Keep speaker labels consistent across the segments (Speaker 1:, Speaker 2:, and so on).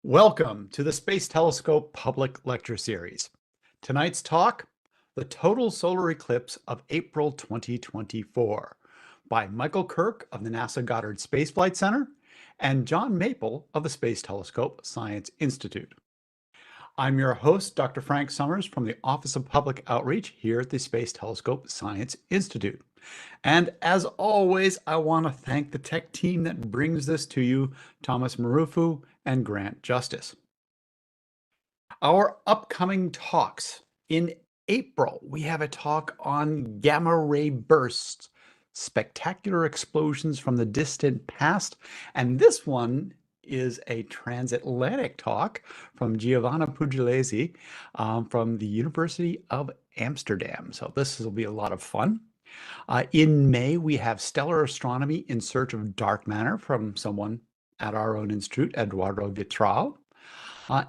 Speaker 1: Welcome to the Space Telescope Public Lecture Series. Tonight's talk, The Total Solar Eclipse of April 2024, by Michael Kirk of the NASA Goddard Space Flight Center and John Maple of the Space Telescope Science Institute. I'm your host, Dr. Frank Summers from the Office of Public Outreach here at the Space Telescope Science Institute. And as always, I want to thank the tech team that brings this to you, Thomas Marufu and Grant Justice. Our upcoming talks. In April, we have a talk on gamma ray bursts, spectacular explosions from the distant past. And this one is a transatlantic talk from Giovanna Pugliese from the University of Amsterdam. So this will be a lot of fun. In May, we have Stellar Astronomy in Search of Dark Matter from someone at our own institute, Eduardo Vitral.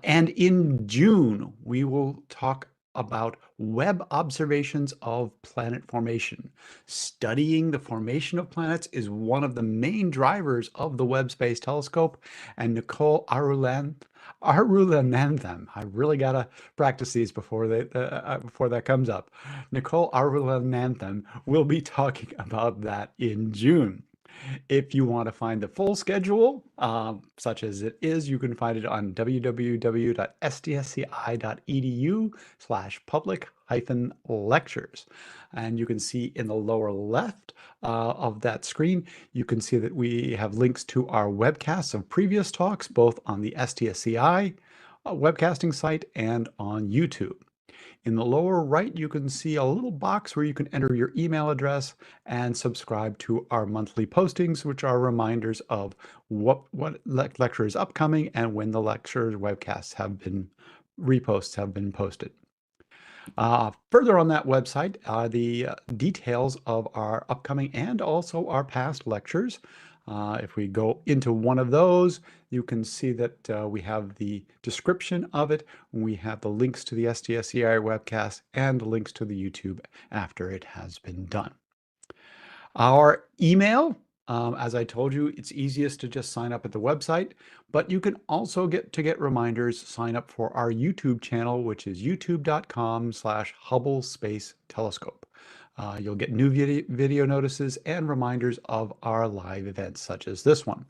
Speaker 1: And in June, we will talk about Webb observations of planet formation. Studying the formation of planets is one of the main drivers of the Webb Space Telescope, and Nicole Arulanantham, I really gotta practice these before that comes up. Nicole Arulanantham will be talking about that in June. If you want to find the full schedule, such as it is, you can find it on www.stsci.edu/public-lectures. And you can see in the lower left of that screen, you can see that we have links to our webcasts of previous talks, both on the STSCI webcasting site and on YouTube. In the lower right, you can see a little box where you can enter your email address and subscribe to our monthly postings, which are reminders of what lecture is upcoming and when the lecture webcasts have been posted. Further on that website are the details of our upcoming and also our past lectures. If we go into one of those, you can see that we have the description of it. We have the links to the STSCI webcast and links to the YouTube after it has been done. Our email, as I told you, it's easiest to just sign up at the website, but you can also get reminders, sign up for our YouTube channel, which is youtube.com/Hubble Space Telescope. You'll get new video notices and reminders of our live events, such as this one.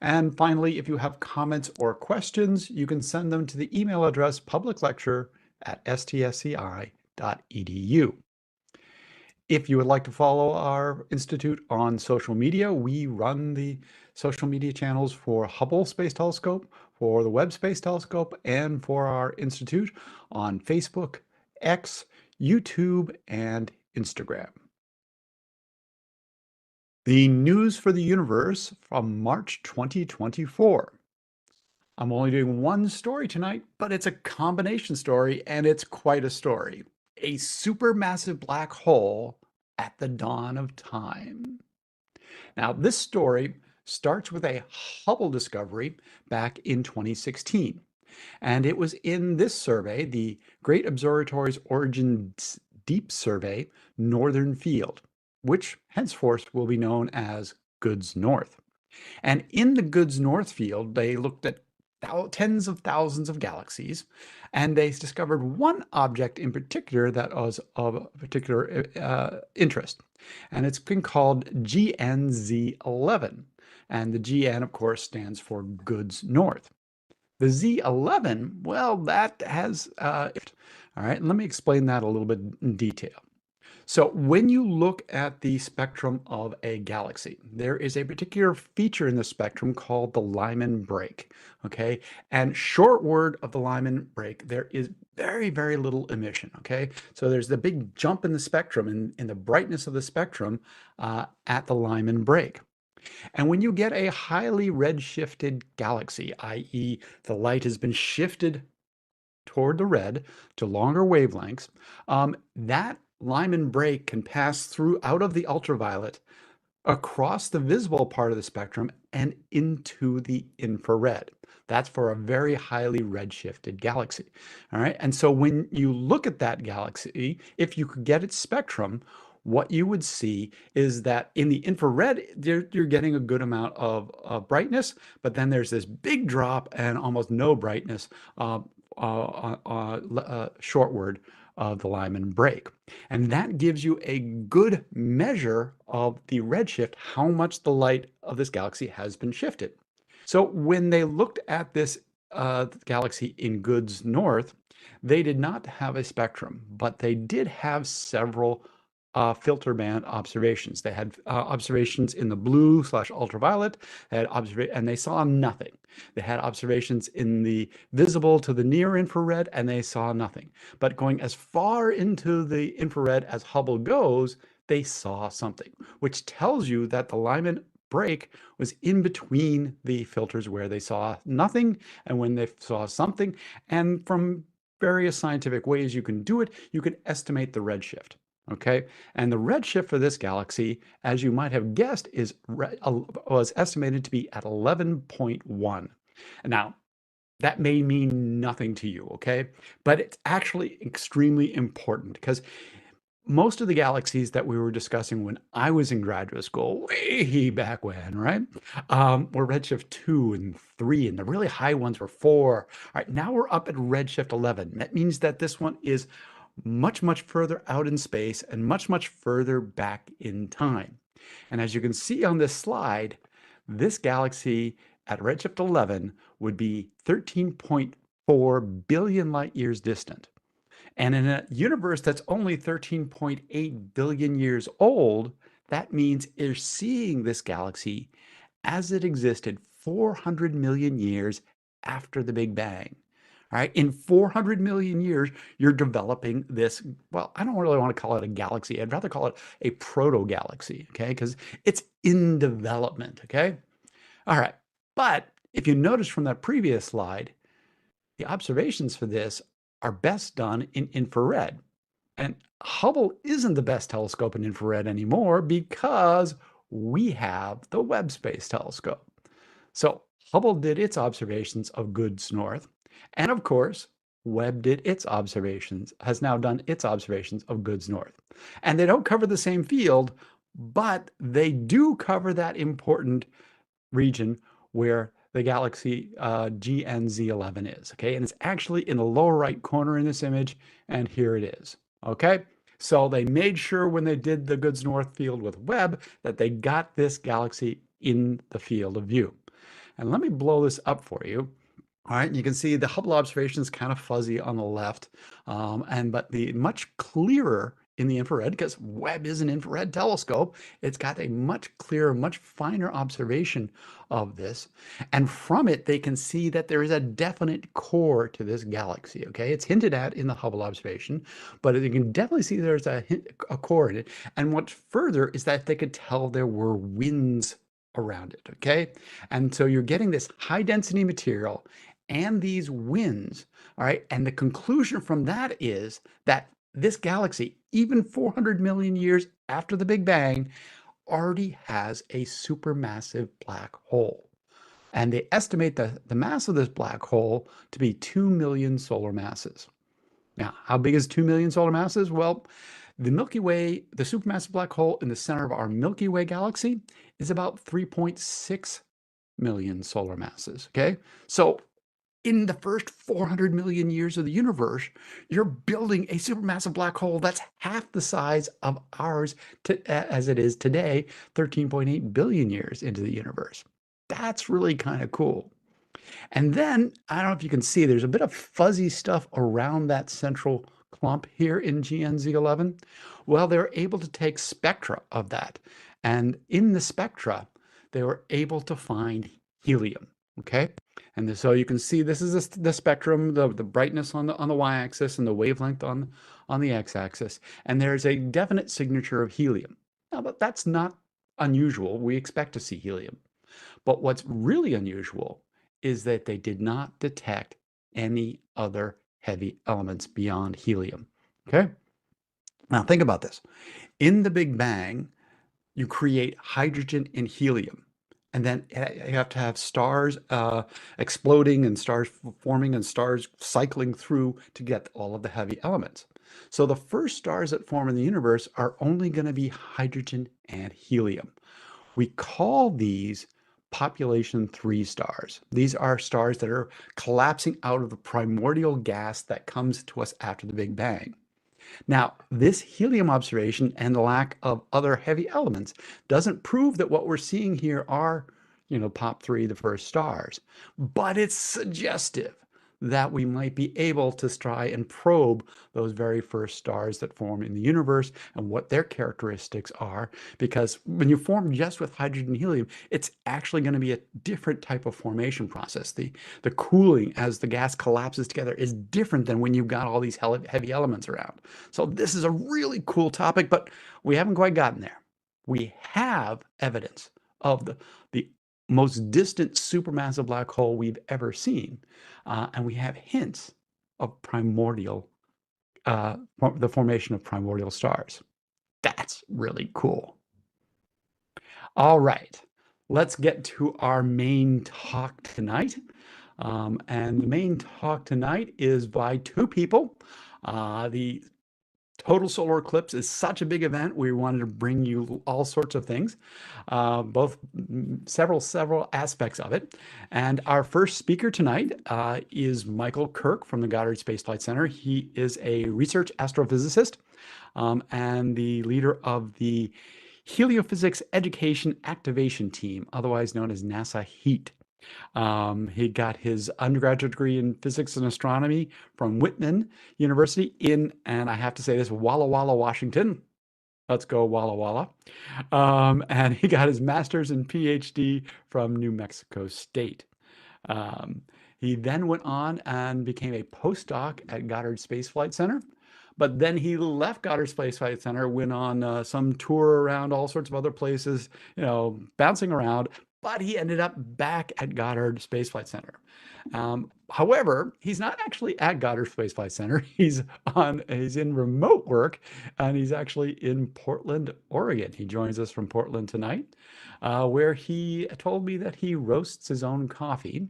Speaker 1: And finally, if you have comments or questions, you can send them to the email address publiclecture@stsci.edu. If you would like to follow our institute on social media, we run the social media channels for Hubble Space Telescope, for the Webb Space Telescope, and for our institute on Facebook, X, YouTube, and Instagram. The news for the universe from March 2024. I'm only doing one story tonight, but it's a combination story, and it's quite a story. A supermassive black hole at the dawn of time. Now, this story starts with a Hubble discovery back in 2016. And it was in this survey, the Great Observatory's Origin Deep Survey, Northern Field, which henceforth will be known as GOODS North. And in the GOODS North field, they looked at tens of thousands of galaxies, and they discovered one object in particular that was of particular interest. And it's been called GNZ11. And the GN, of course, stands for GOODS North. The Z11, well, that has, all right, let me explain that a little bit in detail. So when you look at the spectrum of a galaxy, there is a particular feature in the spectrum called the Lyman break, okay? And short word of the Lyman break, there is very, very little emission, okay? So there's the big jump in the spectrum, in the brightness of the spectrum at the Lyman break. And when you get a highly redshifted galaxy, i.e. the light has been shifted toward the red to longer wavelengths, that Lyman break can pass through out of the ultraviolet across the visible part of the spectrum and into the infrared. That's for a very highly redshifted galaxy. All right. And so when you look at that galaxy, if you could get its spectrum, what you would see is that in the infrared, you're getting a good amount of brightness, but then there's this big drop and almost no brightness shortward of the Lyman break. And that gives you a good measure of the redshift, how much the light of this galaxy has been shifted. So when they looked at this galaxy in Good's North, they did not have a spectrum, but they did have several filter band observations. They had observations in the blue/ultraviolet, and they saw nothing. They had observations in the visible to the near infrared, and they saw nothing. But going as far into the infrared as Hubble goes, they saw something, which tells you that the Lyman break was in between the filters where they saw nothing and when they saw something. And from various scientific ways you can do it, you can estimate the redshift. Okay, and the redshift for this galaxy, as you might have guessed, was estimated to be at 11.1. Now, that may mean nothing to you, okay? But it's actually extremely important because most of the galaxies that we were discussing when I was in graduate school, way back when, right, were redshift 2 and 3, and the really high ones were 4. All right, now we're up at redshift 11. That means that this one is much, much further out in space and much, much further back in time. And as you can see on this slide, this galaxy at redshift 11 would be 13.4 billion light years distant. And in a universe that's only 13.8 billion years old, that means you're seeing this galaxy as it existed 400 million years after the Big Bang. All right, in 400 million years, you're developing this. Well, I don't really want to call it a galaxy. I'd rather call it a proto-galaxy, okay? Because it's in development, okay? All right, but if you notice from that previous slide, the observations for this are best done in infrared. And Hubble isn't the best telescope in infrared anymore because we have the Webb Space Telescope. So Hubble did its observations of Good's North, and of course, Webb did its observations, has now done its observations of Good's North. And they don't cover the same field, but they do cover that important region where the galaxy GNZ11 is, okay? And it's actually in the lower right corner in this image, and here it is, okay? So they made sure when they did the Good's North field with Webb that they got this galaxy in the field of view. And let me blow this up for you. All right, you can see the Hubble observation is kind of fuzzy on the left, but the much clearer in the infrared, because Webb is an infrared telescope, it's got a much clearer, much finer observation of this. And from it, they can see that there is a definite core to this galaxy, okay? It's hinted at in the Hubble observation, but you can definitely see there's a core in it. And what's further is that they could tell there were winds around it, okay? And so you're getting this high density material and these winds, all right? And the conclusion from that is that this galaxy, even 400 million years after the Big Bang, already has a supermassive black hole. And they estimate the mass of this black hole to be 2 million solar masses. Now, how big is 2 million solar masses? Well, the Milky Way, the supermassive black hole in the center of our Milky Way galaxy is about 3.6 million solar masses, okay? So in the first 400 million years of the universe, you're building a supermassive black hole that's half the size of ours as it is today, 13.8 billion years into the universe. That's really kind of cool. And then, I don't know if you can see, there's a bit of fuzzy stuff around that central clump here in GNZ11. Well, they're able to take spectra of that. And in the spectra, they were able to find helium, okay? And so you can see this is the spectrum, the brightness on the y-axis and the wavelength on the x-axis. And there's a definite signature of helium. Now, but that's not unusual. We expect to see helium. But what's really unusual is that they did not detect any other heavy elements beyond helium, okay? Now think about this. In the Big Bang, you create hydrogen and helium. And then you have to have stars exploding and stars forming and stars cycling through to get all of the heavy elements. So the first stars that form in the universe are only going to be hydrogen and helium. We call these population 3 stars. These are stars that are collapsing out of the primordial gas that comes to us after the Big Bang. Now, this helium observation and the lack of other heavy elements doesn't prove that what we're seeing here are, pop 3, the first stars, but it's suggestive that we might be able to try and probe those very first stars that form in the universe and what their characteristics are. Because when you form just with hydrogen and helium, it's actually going to be a different type of formation process. The cooling as the gas collapses together is different than when you've got all these heavy elements around. So this is a really cool topic, but we haven't quite gotten there. We have evidence of the most distant supermassive black hole we've ever seen, and we have hints of the formation of primordial stars. That's really cool. All right, let's get to our main talk tonight. And the main talk tonight is by two people. The total solar eclipse is such a big event. We wanted to bring you all sorts of things, both several aspects of it. And our first speaker tonight is Michael Kirk from the Goddard Space Flight Center. He is a research astrophysicist and the leader of the Heliophysics Education Activation Team, otherwise known as NASA HEAT. He got his undergraduate degree in physics and astronomy from Whitman University and I have to say this, Walla Walla, Washington. Let's go Walla Walla. And he got his master's and PhD from New Mexico State. He then went on and became a postdoc at Goddard Space Flight Center. But then he left Goddard Space Flight Center, went on some tour around all sorts of other places, bouncing around. But he ended up back at Goddard Space Flight Center. However, he's not actually at Goddard Space Flight Center. He's in remote work, and he's actually in Portland, Oregon. He joins us from Portland tonight, where he told me that he roasts his own coffee.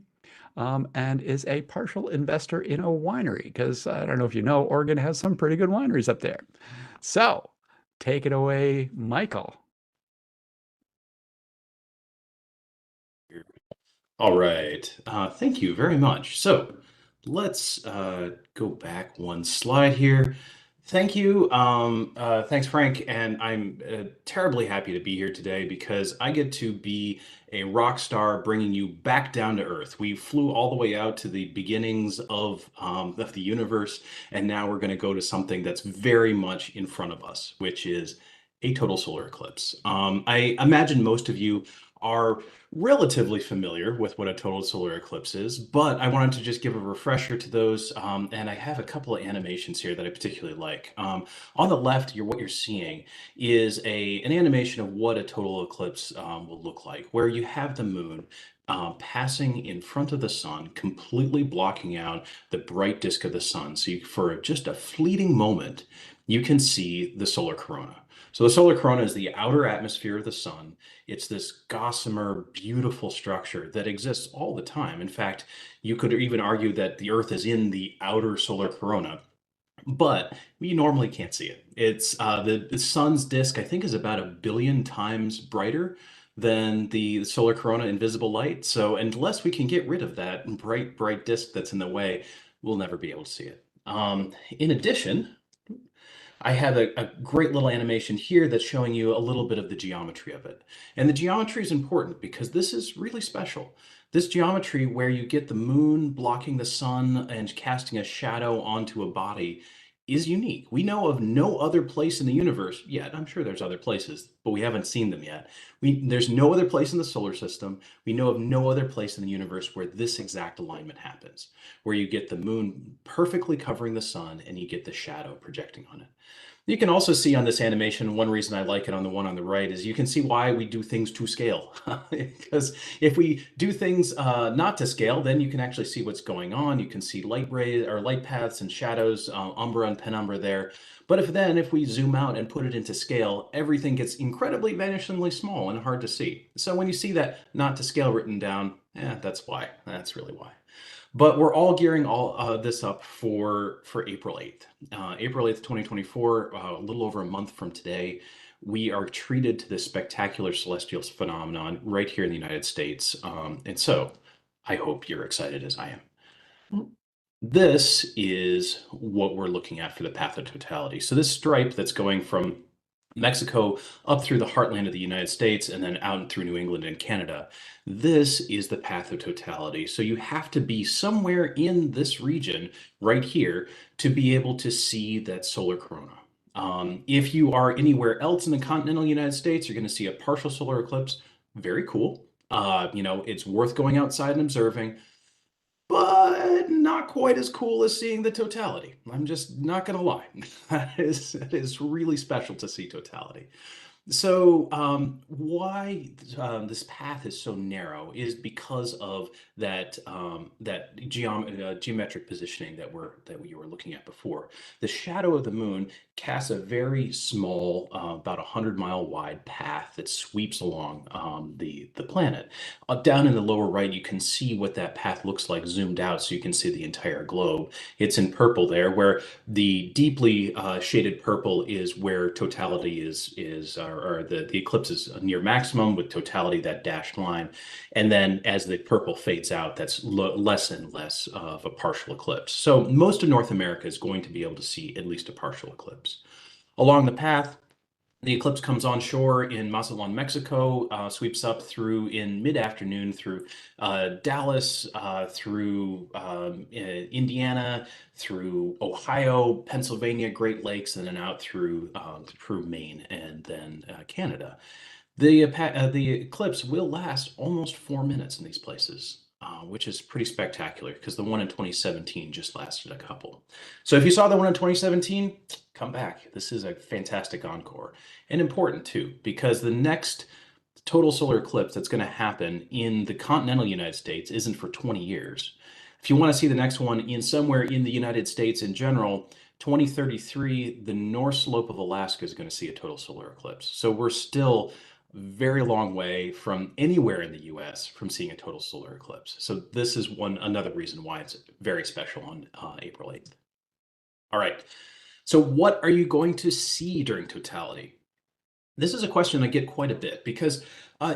Speaker 1: And is a partial investor in a winery, because I don't know if you know, Oregon has some pretty good wineries up there. So take it away, Michael.
Speaker 2: All right. Thank you very much. So let's go back one slide here. Thank you. Thanks, Frank. And I'm terribly happy to be here today because I get to be a rock star bringing you back down to Earth. We flew all the way out to the beginnings of the universe, and now we're going to go to something that's very much in front of us, which is a total solar eclipse. I imagine most of you are relatively familiar with what a total solar eclipse is, but I wanted to just give a refresher to those, and I have a couple of animations here that I particularly like. On the left, what you're seeing is an animation of what a total eclipse will look like, where you have the moon passing in front of the sun, completely blocking out the bright disk of the sun. So for just a fleeting moment, you can see the solar corona. So the solar corona is the outer atmosphere of the sun. It's this gossamer, beautiful structure that exists all the time. In fact, you could even argue that the Earth is in the outer solar corona, but we normally can't see it. It's the sun's disk, I think, is about 1 billion times brighter than the solar corona in visible light. So unless we can get rid of that bright disk that's in the way, we'll never be able to see it. In addition, I have a great little animation here that's showing you a little bit of the geometry of it. And the geometry is important because this is really special. This geometry where you get the moon blocking the sun and casting a shadow onto a body is unique. We know of no other place in the universe yet. I'm sure there's other places, but we haven't seen them yet. There's no other place in the solar system. We know of no other place in the universe where this exact alignment happens, where you get the moon perfectly covering the sun and you get the shadow projecting on it. You can also see on this animation, one reason I like it on the one on the right is you can see why we do things to scale. Because if we do things not to scale, then you can actually see what's going on. You can see light rays or light paths and shadows, umbra and penumbra there. But if we zoom out and put it into scale, everything gets incredibly vanishingly small and hard to see. So when you see that not to scale written down, Yeah, that's why. That's really why. But we're all gearing all this up for April 8th. April 8th, 2024, a little over a month from today, we are treated to this spectacular celestial phenomenon right here in the United States. And so I hope you're excited as I am. This is what we're looking at for the path of totality. So this stripe that's going from Mexico up through the heartland of the United States and then out through New England and Canada. This is the path of totality. So you have to be somewhere in this region right here to be able to see that solar corona. If you are anywhere else in the continental United States, you're going to see a partial solar eclipse. Very cool. It's worth going outside and observing, but not quite as cool as seeing the totality. I'm just not going to lie. It is really special to see totality. So, why this path is so narrow is because of that geometric positioning that we were looking at before. The shadow of the moon casts a very small, about 100-mile wide path that sweeps along the planet. Down in the lower right, you can see what that path looks like zoomed out, so you can see the entire globe. It's in purple there, where the deeply shaded purple is where totality or the eclipse is near maximum, with totality that dashed line. And then as the purple fades out, that's less and less of a partial eclipse. So most of North America is going to be able to see at least a partial eclipse. Along the path, the eclipse comes on shore in Mazatlan, Mexico, sweeps up through in mid-afternoon through Dallas, through Indiana, through Ohio, Pennsylvania, Great Lakes, and then out through Maine and then Canada. The eclipse will last almost 4 minutes in these places, which is pretty spectacular because the one in 2017 just lasted a couple. So if you saw the one in 2017, come back. This is a fantastic encore, and important too, because the next total solar eclipse that's going to happen in the continental United States isn't for 20 years. If you want to see the next one in somewhere in the United States in general, 2033, the north slope of Alaska is going to see a total solar eclipse. So we're still very long way from anywhere in the US from seeing a total solar eclipse. So this is another reason why it's very special on April 8th. All right. So what are you going to see during totality? This is a question I get quite a bit because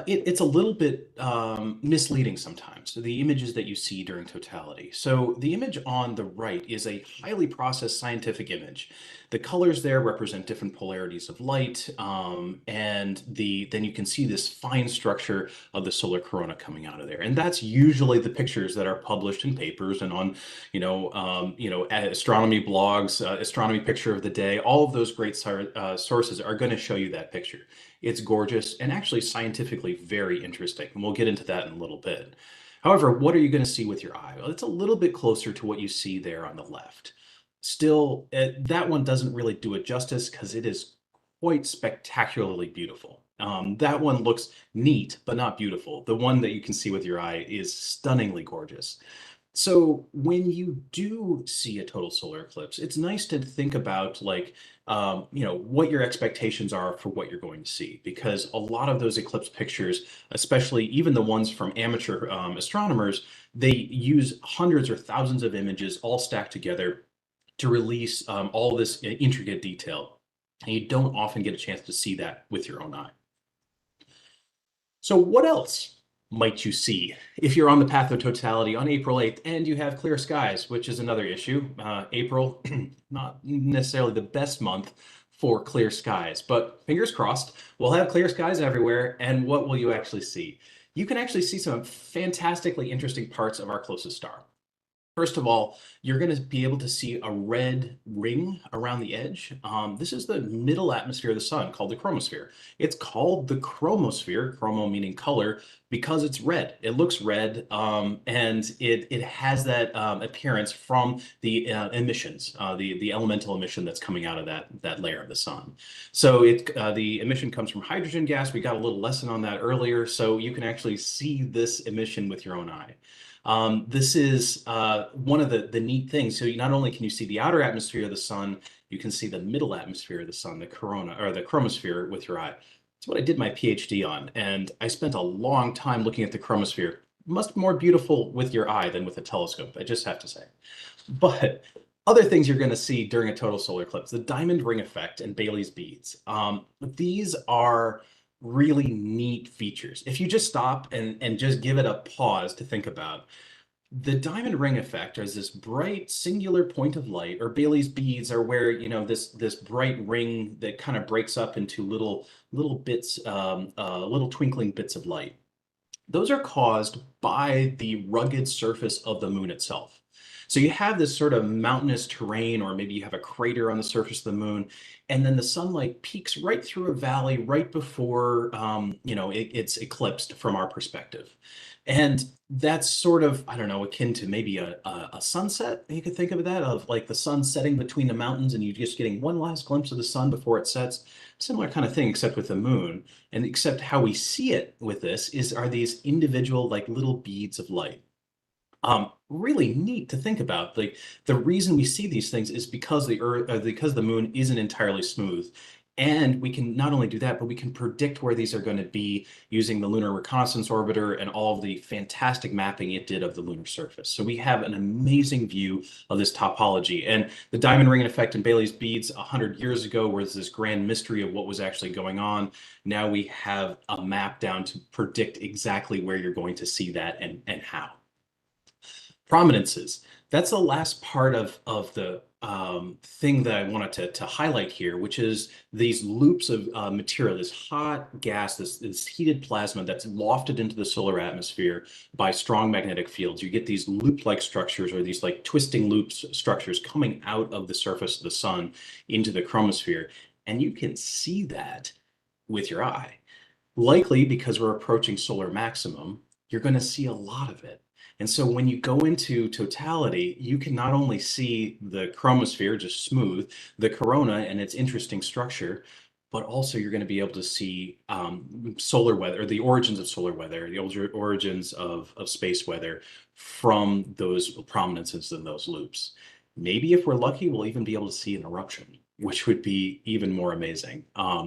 Speaker 2: it's a little bit misleading sometimes, the images that you see during totality. So the image on the right is a highly processed scientific image. The colors there represent different polarities of light, and then you can see this fine structure of the solar corona coming out of there. And that's usually the pictures that are published in papers and on, astronomy blogs, astronomy picture of the day. All of those great sources are going to show you that picture. It's gorgeous and actually scientifically very interesting. And we'll get into that in a little bit. However, what are you going to see with your eye? Well, it's a little bit closer to what you see there on the left. Still, that one doesn't really do it justice because it is quite spectacularly beautiful. That one looks neat, but not beautiful. The one that you can see with your eye is stunningly gorgeous. So when you do see a total solar eclipse, it's nice to think about what your expectations are for what you're going to see, because a lot of those eclipse pictures, especially even the ones from amateur astronomers, they use hundreds or thousands of images all stacked together to release all this intricate detail. And you don't often get a chance to see that with your own eye. So what else might you see if you're on the path of totality on April 8th and you have clear skies, which is another issue. April, not necessarily the best month for clear skies, but fingers crossed, we'll have clear skies everywhere. And what will you actually see? You can actually see some fantastically interesting parts of our closest star. First of all, you're going to be able to see a red ring around the edge. This is the middle atmosphere of the sun, called the chromosphere. It's called the chromosphere, chromo meaning color, because it's red. It looks red, and it has that appearance from the emissions, the elemental emission that's coming out of that layer of the sun. So the emission comes from hydrogen gas. We got a little lesson on that earlier, so you can actually see this emission with your own eye. This is one of the neat things. So not only can you see the outer atmosphere of the sun, you can see the middle atmosphere of the sun, the corona or the chromosphere, with your eye. That's what I did my PhD on, and I spent a long time looking at the chromosphere. must be more beautiful with your eye than with a telescope, I just have to say. But other things you're going to see during a total solar eclipse, the diamond ring effect and Bailey's beads. These are really neat features. If you just stop and just give it a pause to think about, the diamond ring effect is this bright singular point of light, or Bailey's beads are where, this bright ring that kind of breaks up into little bits, little twinkling bits of light. Those are caused by the rugged surface of the moon itself. So you have this sort of mountainous terrain, or maybe you have a crater on the surface of the moon, and then the sunlight peeks right through a valley right before it's eclipsed from our perspective. And that's sort of, I don't know, akin to maybe a sunset. You could think of that, of like the sun setting between the mountains and you just getting one last glimpse of the sun before it sets. Similar kind of thing, except with the moon. And except how we see it with this are these individual like little beads of light. Really neat to think about. Like the reason we see these things is because the Earth, because the moon isn't entirely smooth. And we can not only do that, but we can predict where these are going to be using the Lunar Reconnaissance Orbiter and all of the fantastic mapping it did of the lunar surface. So we have an amazing view of this topology. And the diamond ring effect and Bailey's beads 100 years ago was this grand mystery of what was actually going on. Now we have a map down to predict exactly where you're going to see that and how. Prominences. That's the last part of the thing that I wanted to highlight here, which is these loops of material, this hot gas, this heated plasma that's lofted into the solar atmosphere by strong magnetic fields. You get these loop-like structures, or these like twisting loops structures coming out of the surface of the sun into the chromosphere. And you can see that with your eye. Likely because we're approaching solar maximum, you're going to see a lot of it. And so when you go into totality, you can not only see the chromosphere just smooth, the corona and its interesting structure, but also you're going to be able to see solar weather, or the origins of solar weather, the origins of space weather from those prominences and those loops. Maybe if we're lucky, we'll even be able to see an eruption, which would be even more amazing.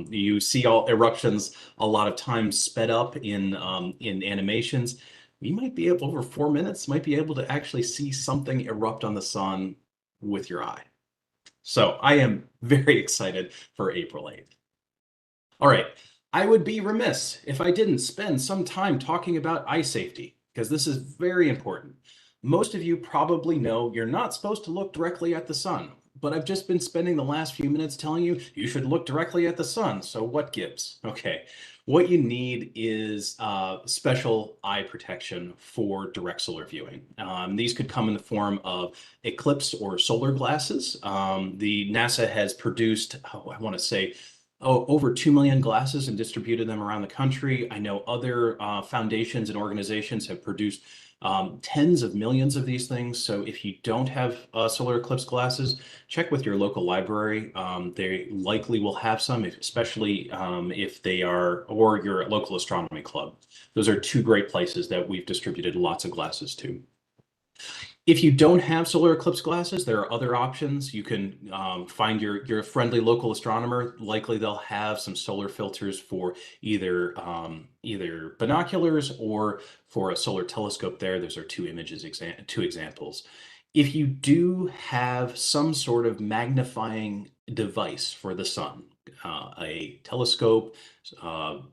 Speaker 2: You see all eruptions a lot of times sped up in animations. We might be able, over 4 minutes, might be able to actually see something erupt on the sun with your eye. So I am very excited for April 8th. All right, I would be remiss if I didn't spend some time talking about eye safety, because this is very important. Most of you probably know you're not supposed to look directly at the sun, but I've just been spending the last few minutes telling you you should look directly at the sun. So what gives? Okay, what you need is special eye protection for direct solar viewing. These could come in the form of Eclipse or solar glasses. The NASA has produced, I want to say, over 2 million glasses and distributed them around the country. I know other foundations and organizations have produced tens of millions of these things. So if you don't have solar eclipse glasses, check with your local library. They likely will have some, especially if they are, or your local astronomy club. Those are two great places that we've distributed lots of glasses to. If you don't have solar eclipse glasses, there are other options. You can find your friendly local astronomer. Likely they'll have some solar filters for either binoculars or for a solar telescope there. Those are two examples. If you do have some sort of magnifying device for the sun, a telescope,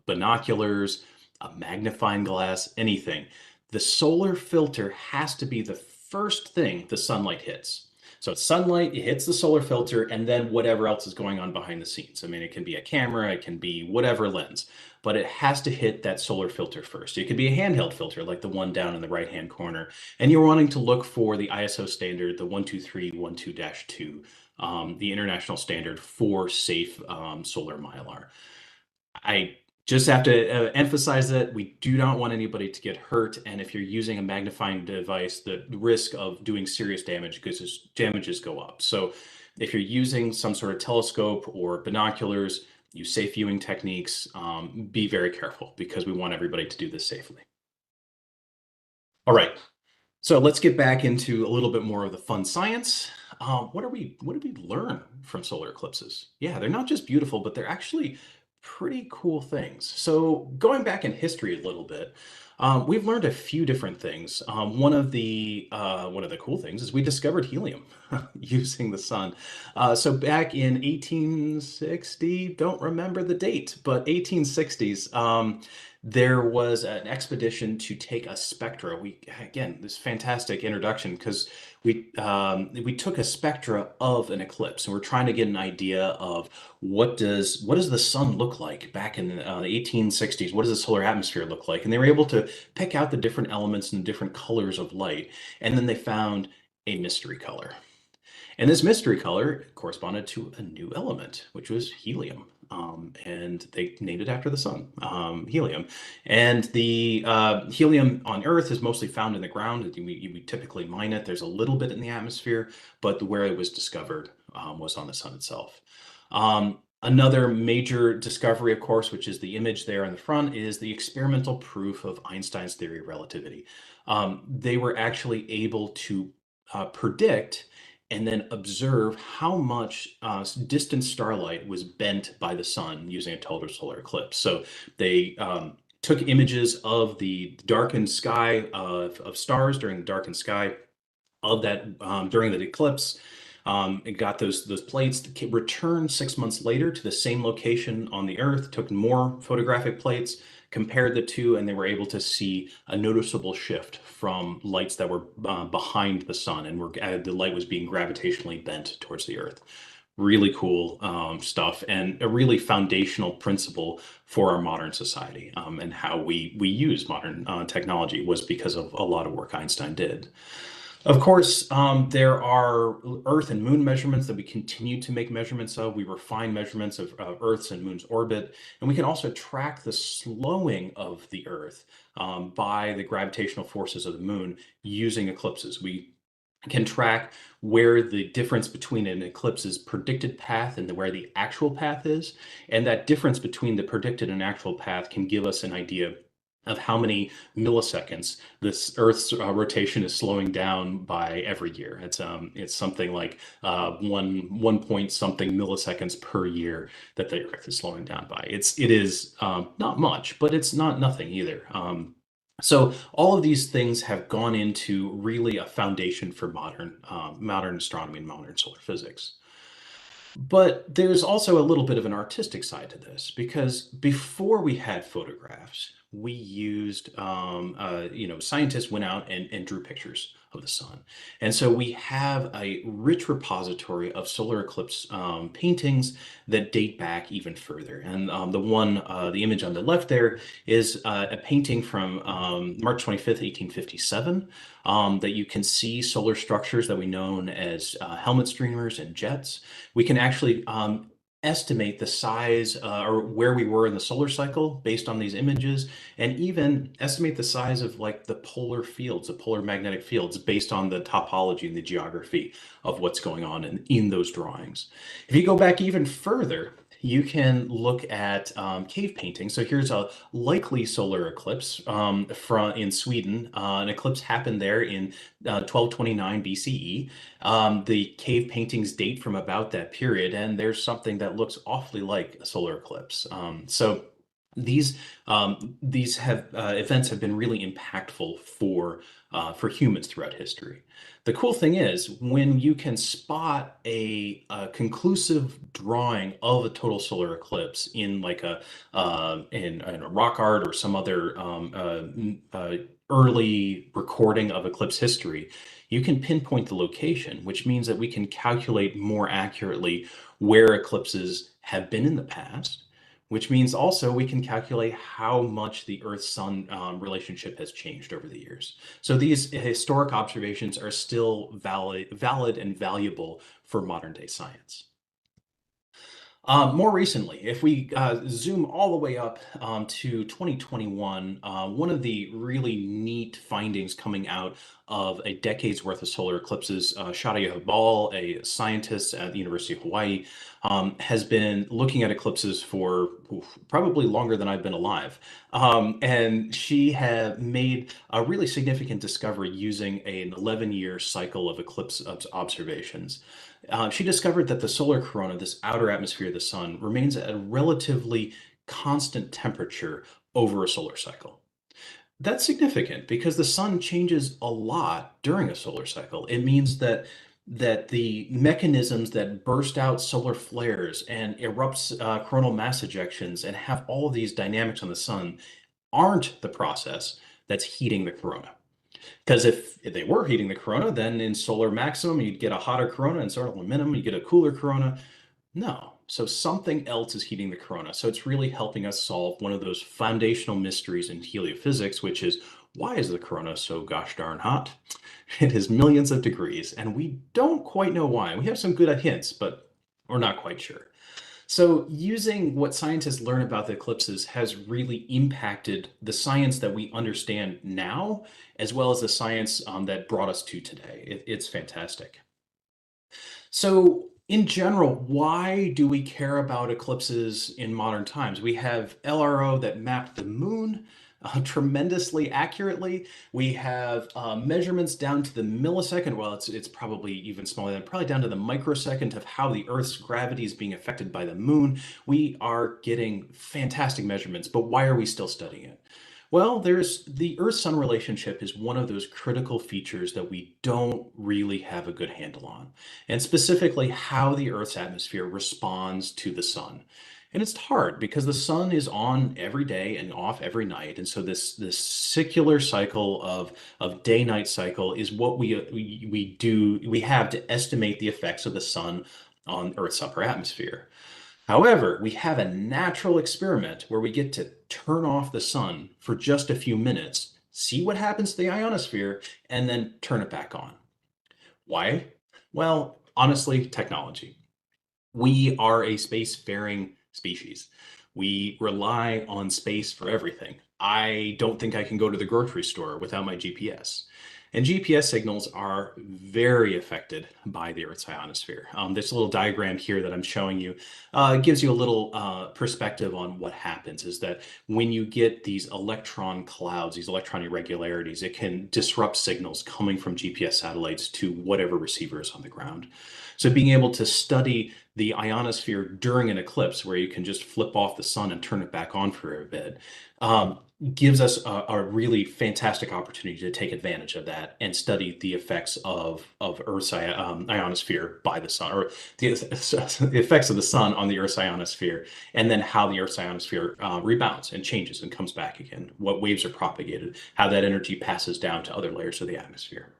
Speaker 2: binoculars, a magnifying glass, anything, the solar filter has to be the first thing the sunlight hits. So it's sunlight, it hits the solar filter, and then whatever else is going on behind the scenes. I mean, it can be a camera, it can be whatever lens, but it has to hit that solar filter first. It could be a handheld filter like the one down in the right-hand corner, and you're wanting to look for the ISO standard, the 12312-2, the international standard for safe solar mylar. I just have to emphasize that we do not want anybody to get hurt. And if you're using a magnifying device, the risk of doing serious damage because damages go up. So if you're using some sort of telescope or binoculars, use safe viewing techniques, be very careful because we want everybody to do this safely. All right, so let's get back into a little bit more of the fun science. What did we learn from solar eclipses? Yeah, they're not just beautiful, but they're actually pretty cool things. So going back in history a little bit, We've learned a few different things. One of the cool things is we discovered helium using the sun. So back in 1860, don't remember the date, but 1860s, there was an expedition to take a spectra. This fantastic introduction because we took a spectra of an eclipse and we're trying to get an idea of what does the sun look like back in the 1860s? What does the solar atmosphere look like? And they were able to pick out the different elements and different colors of light, and then they found a mystery color. And this mystery color corresponded to a new element, which was helium. And they named it after the sun, helium. And the helium on Earth is mostly found in the ground. We typically mine it. There's a little bit in the atmosphere, but where it was discovered was on the sun itself. Another major discovery, of course, which is the image there in the front, is the experimental proof of Einstein's theory of relativity. They were actually able to predict and then observe how much distant starlight was bent by the sun using a total solar eclipse. So they took images of the darkened sky of stars during the darkened sky of that during the eclipse. It got those plates, returned 6 months later to the same location on the Earth, took more photographic plates, compared the two, and they were able to see a noticeable shift from lights that were behind the sun, and the light was being gravitationally bent towards the Earth. Really cool stuff, and a really foundational principle for our modern society, and how we use modern technology was because of a lot of work Einstein did. Of course, there are Earth and Moon measurements that we continue to make measurements of. We refine measurements of Earth's and Moon's orbit, and we can also track the slowing of the Earth by the gravitational forces of the Moon using eclipses. We can track where the difference between an eclipse's predicted path and where the actual path is, and that difference between the predicted and actual path can give us an idea of how many milliseconds this Earth's rotation is slowing down by every year. It's something like one point something milliseconds per year that the Earth is slowing down by. It is not much, but it's not nothing either. So all of these things have gone into really a foundation for modern astronomy and modern solar physics. But there's also a little bit of an artistic side to this because before we had photographs, we used, scientists went out and drew pictures of the sun. And so we have a rich repository of solar eclipse paintings that date back even further. And the image on the left there is a painting from March 25th, 1857, that you can see solar structures that we know as helmet streamers and jets. We can actually estimate the size or where we were in the solar cycle based on these images, and even estimate the size of like the polar fields, the polar magnetic fields, based on the topology and the geography of what's going on in those drawings. If you go back even further, you can look at cave paintings. So here's a likely solar eclipse in Sweden. An eclipse happened there in 1229 BCE. The cave paintings date from about that period, and there's something that looks awfully like a solar eclipse. So these events have been really impactful for humans throughout history. The cool thing is when you can spot a conclusive drawing of a total solar eclipse in like in a rock art or some other early recording of eclipse history, you can pinpoint the location, which means that we can calculate more accurately where eclipses have been in the past, which means also we can calculate how much the Earth-Sun relationship has changed over the years. So these historic observations are still valid and valuable for modern day science. More recently, if we zoom all the way up to 2021, one of the really neat findings coming out of a decade's worth of solar eclipses, Shadia Hubble, a scientist at the University of Hawaii, has been looking at eclipses for probably longer than I've been alive. And she had made a really significant discovery using an 11-year cycle of eclipse observations. She discovered that the solar corona, this outer atmosphere of the sun, remains at a relatively constant temperature over a solar cycle. That's significant because the sun changes a lot during a solar cycle. It means that the mechanisms that burst out solar flares and erupts coronal mass ejections and have all of these dynamics on the sun aren't the process that's heating the corona. Because if they were heating the corona, then in solar maximum, you'd get a hotter corona, and solar minimum, you get a cooler corona. No. So something else is heating the corona. So it's really helping us solve one of those foundational mysteries in heliophysics, which is why is the corona so gosh darn hot? It is millions of degrees, and we don't quite know why. We have some good hints, but we're not quite sure. So using what scientists learn about the eclipses has really impacted the science that we understand now, as well as the science that brought us to today. It's fantastic. So, in general, why do we care about eclipses in modern times? We have LRO that mapped the moon tremendously accurately. We have measurements down to the millisecond. Well, it's probably even smaller than probably down to the microsecond of how the Earth's gravity is being affected by the moon. We are getting fantastic measurements, but why are we still studying it? Well, there's the Earth-Sun relationship is one of those critical features that we don't really have a good handle on, and specifically how the Earth's atmosphere responds to the sun. And it's hard because the sun is on every day and off every night, and so this secular cycle of day-night cycle is what we have to estimate the effects of the sun on Earth's upper atmosphere. However, we have a natural experiment where we get to turn off the sun for just a few minutes, see what happens to the ionosphere, and then turn it back on. Why? Well, honestly, technology. We are a spacefaring species. We rely on space for everything. I don't think I can go to the grocery store without my GPS. And GPS signals are very affected by the Earth's ionosphere. This little diagram here that I'm showing you gives you a little perspective on what happens is that when you get these electron clouds, these electron irregularities, it can disrupt signals coming from GPS satellites to whatever receiver is on the ground. So being able to study the ionosphere during an eclipse where you can just flip off the sun and turn it back on for a bit gives us a really fantastic opportunity to take advantage of that and study the effects of Earth's ionosphere by the sun, or the effects of the sun on the Earth's ionosphere, and then how the Earth's ionosphere rebounds and changes and comes back again, what waves are propagated, how that energy passes down to other layers of the atmosphere.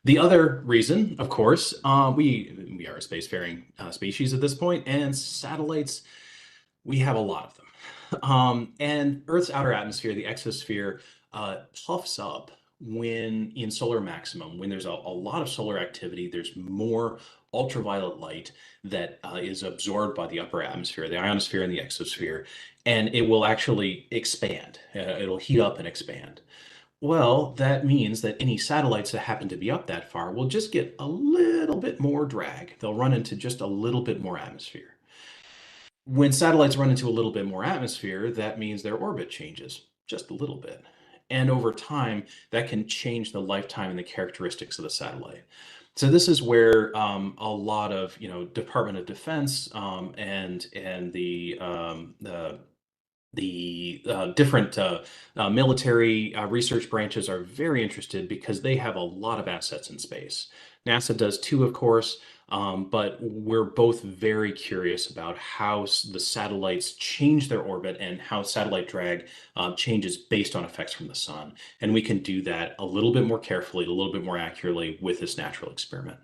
Speaker 2: The other reason, of course, we are a spacefaring species at this point, and satellites, we have a lot of them. And Earth's outer atmosphere, the exosphere, puffs up when in solar maximum, when there's a lot of solar activity, there's more ultraviolet light that is absorbed by the upper atmosphere, the ionosphere and the exosphere, and it will actually expand. It'll heat up and expand. Well, that means that any satellites that happen to be up that far will just get a little bit more drag. They'll run into just a little bit more atmosphere. When satellites run into a little bit more atmosphere, that means their orbit changes just a little bit. And over time, that can change the lifetime and the characteristics of the satellite. So this is where a lot of Department of Defense and the different military research branches are very interested because they have a lot of assets in space. NASA does too, of course, but we're both very curious about how the satellites change their orbit and how satellite drag changes based on effects from the sun. And we can do that a little bit more carefully, a little bit more accurately with this natural experiment.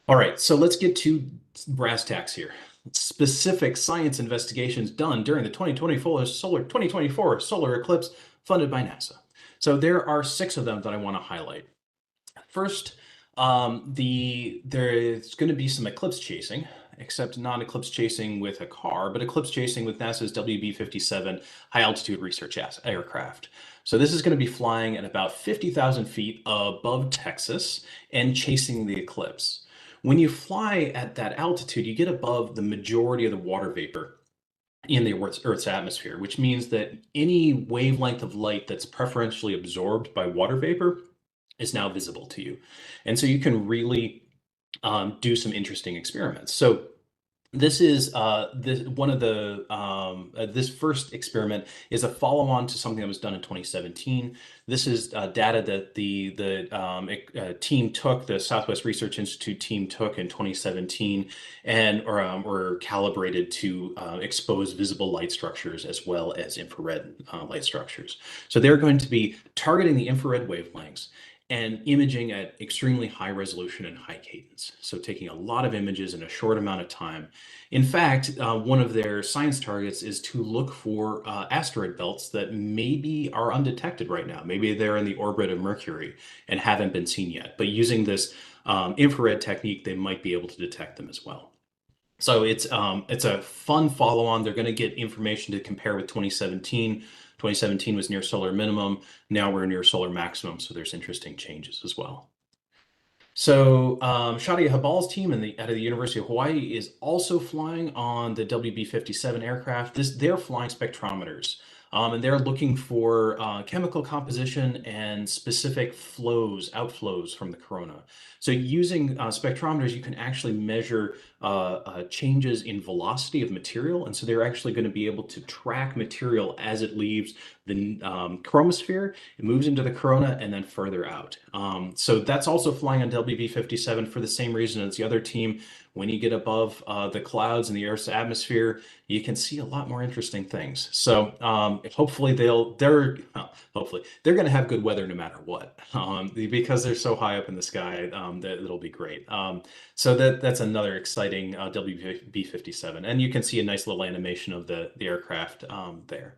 Speaker 2: All right, so let's get to brass tacks here. Specific science investigations done during the 2024 solar eclipse funded by NASA. So there are 6 of them that I want to highlight. First, there's going to be some eclipse chasing, except not eclipse chasing with a car, but eclipse chasing with NASA's WB-57 high altitude research aircraft. So this is going to be flying at about 50,000 feet above Texas and chasing the eclipse. When you fly at that altitude, you get above the majority of the water vapor in the Earth's atmosphere, which means that any wavelength of light that's preferentially absorbed by water vapor is now visible to you. And so you can really do some interesting experiments. So This is this one of the this first experiment is a follow-on to something that was done in 2017. This is data that the team took, the Southwest Research Institute team took in 2017, and or calibrated to expose visible light structures as well as infrared light structures. So they're going to be targeting the infrared wavelengths and imaging at extremely high resolution and high cadence. So taking a lot of images in a short amount of time. In fact, one of their science targets is to look for asteroid belts that maybe are undetected right now. Maybe they're in the orbit of Mercury and haven't been seen yet. But using this infrared technique, they might be able to detect them as well. So it's a fun follow-on. They're going to get information to compare with 2017. 2017 was near solar minimum. Now we're near solar maximum, so there's interesting changes as well. So Shadia Habal's team out of the University of Hawaii is also flying on the WB-57 aircraft. They're flying spectrometers, and they're looking for chemical composition and specific flows, outflows from the corona. So using spectrometers, you can actually measure changes in velocity of material, and so they're actually going to be able to track material as it leaves the chromosphere, it moves into the corona, and then further out. So that's also flying on WB-57 for the same reason as the other team. When you get above the clouds in the Earth's atmosphere, you can see a lot more interesting things. So hopefully they're going to have good weather no matter what, because they're so high up in the sky. That it'll be great. So that's another exciting WB-57, and you can see a nice little animation of the aircraft there.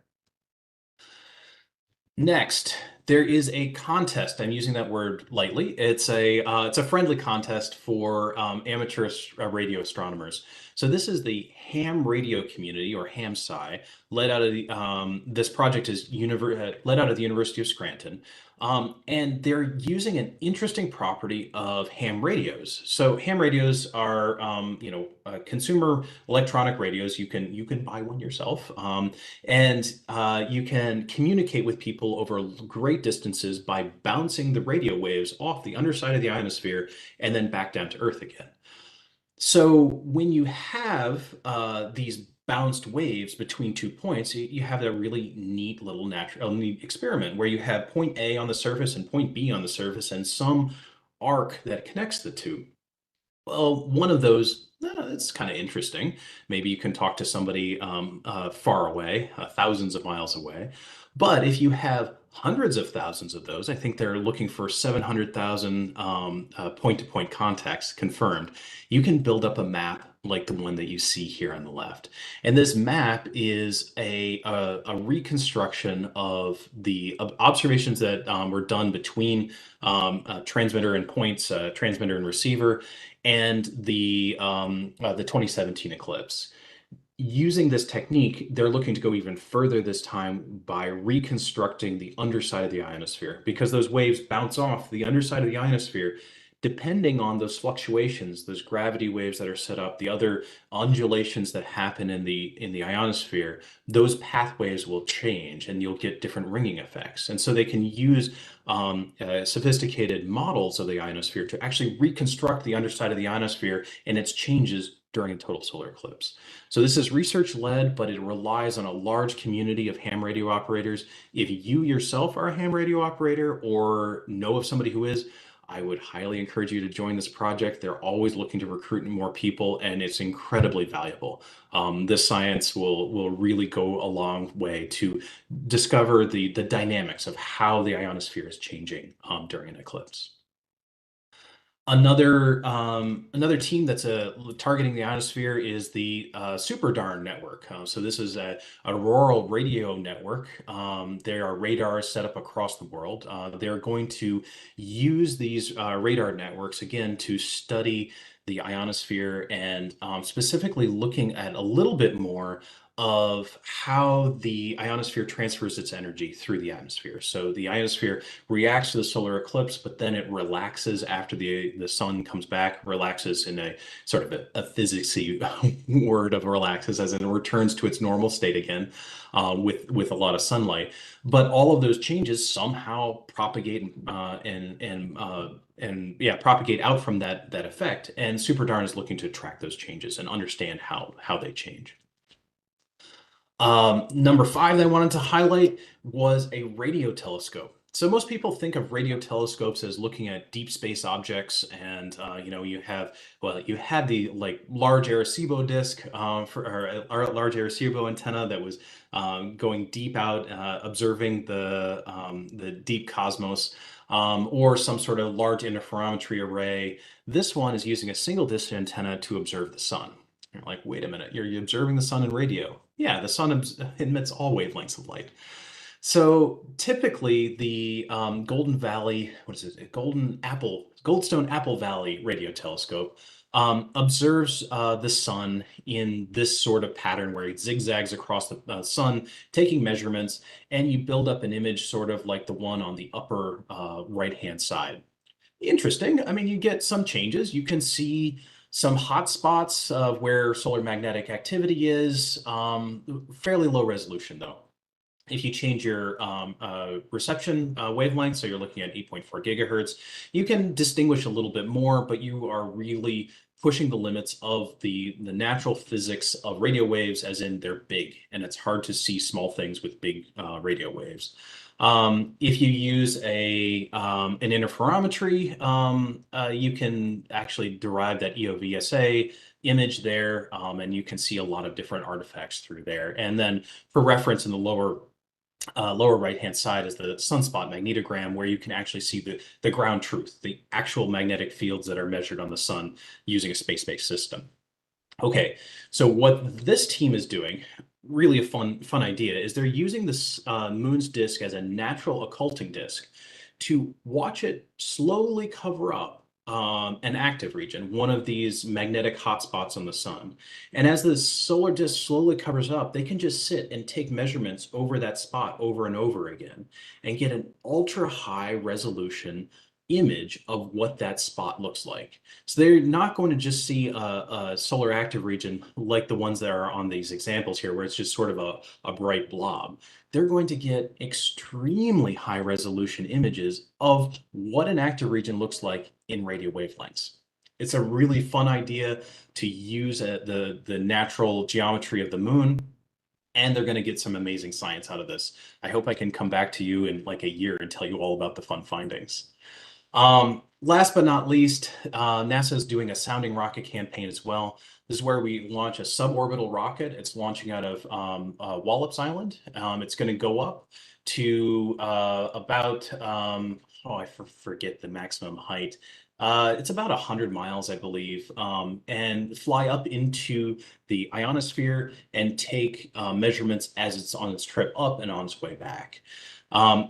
Speaker 2: Next, there is a contest. I'm using that word lightly. It's a friendly contest for amateur radio astronomers. So this is the ham radio community, or ham sci, led out of the this project is led out of the University of Scranton. And they're using an interesting property of ham radios. So ham radios are, consumer electronic radios. You can buy one yourself, and you can communicate with people over great distances by bouncing the radio waves off the underside of the ionosphere and then back down to Earth again. So when you have these bounced waves between 2 points, you have a really neat little neat experiment where you have point A on the surface and point B on the surface and some arc that connects the two. Well, one of those, it's kind of interesting. Maybe you can talk to somebody far away, thousands of miles away. But if you have hundreds of thousands of those, I think they're looking for 700,000 point-to-point contacts confirmed, you can build up a map like the one that you see here on the left. And this map is a reconstruction of the observations that were done between transmitter and points, transmitter and receiver, and the 2017 eclipse. Using this technique, they're looking to go even further this time by reconstructing the underside of the ionosphere, because those waves bounce off the underside of the ionosphere. Depending on those fluctuations, those gravity waves that are set up, the other undulations that happen in the ionosphere, those pathways will change and you'll get different ringing effects. And so they can use sophisticated models of the ionosphere to actually reconstruct the underside of the ionosphere and its changes during a total solar eclipse. So this is research led, but it relies on a large community of ham radio operators. If you yourself are a ham radio operator or know of somebody who is, I would highly encourage you to join this project. They're always looking to recruit more people, and it's incredibly valuable. This science will really go a long way to discover the dynamics of how the ionosphere is changing during an eclipse. Another team that's targeting the ionosphere is the Super Darn network. So this is a auroral radio network. There are radars set up across the world. They're going to use these radar networks again to study the ionosphere and specifically looking at a little bit more of how the ionosphere transfers its energy through the atmosphere. So the ionosphere reacts to the solar eclipse, but then it relaxes after the sun comes back, relaxes in a sort of a physicsy word of relaxes, as in it returns to its normal state again with a lot of sunlight. But all of those changes somehow propagate and yeah, propagate out from that effect. And Super Darn is looking to track those changes and understand how they change. Number five that I wanted to highlight was a radio telescope. So most people think of radio telescopes as looking at deep space objects, and you had the like large Arecibo disk or large Arecibo antenna that was going deep out, observing the deep cosmos, or some sort of large interferometry array. This one is using a single disk antenna to observe the sun. You're like, wait a minute, you're observing the sun in radio. Yeah, the sun emits all wavelengths of light. So typically the Golden Valley, what is it? Goldstone Apple Valley radio telescope observes the sun in this sort of pattern where it zigzags across the sun, taking measurements, and you build up an image sort of like the one on the upper right-hand side. Interesting. I mean, you get some changes. You can see some hot spots of where solar magnetic activity is. Fairly low resolution, though. If you change your reception wavelength, so you're looking at 8.4 gigahertz, you can distinguish a little bit more, but you are really pushing the limits of the natural physics of radio waves, as in they're big, and it's hard to see small things with big radio waves. If you use an interferometry, you can actually derive that EOVSA image there, and you can see a lot of different artifacts through there. And then for reference in the lower right-hand side is the sunspot magnetogram, where you can actually see the ground truth, the actual magnetic fields that are measured on the sun using a space-based system. Okay, so what this team is doing, really a fun idea, is they're using this moon's disk as a natural occulting disk to watch it slowly cover up an active region, one of these magnetic hotspots on the sun. And as the solar disk slowly covers up, they can just sit and take measurements over that spot over and over again and get an ultra high resolution image of what that spot looks like. So they're not going to just see a solar active region like the ones that are on these examples here, where it's just sort of a bright blob. They're going to get extremely high resolution images of what an active region looks like in radio wavelengths. It's a really fun idea to use the natural geometry of the moon, and they're going to get some amazing science out of this. I hope I can come back to you in like a year and tell you all about the fun findings. Last but not least, NASA is doing a sounding rocket campaign as well. This is where we launch a suborbital rocket. It's launching out of Wallops Island. It's going to go up to about, I forget the maximum height. It's about 100 miles, I believe, and fly up into the ionosphere and take measurements as it's on its trip up and on its way back.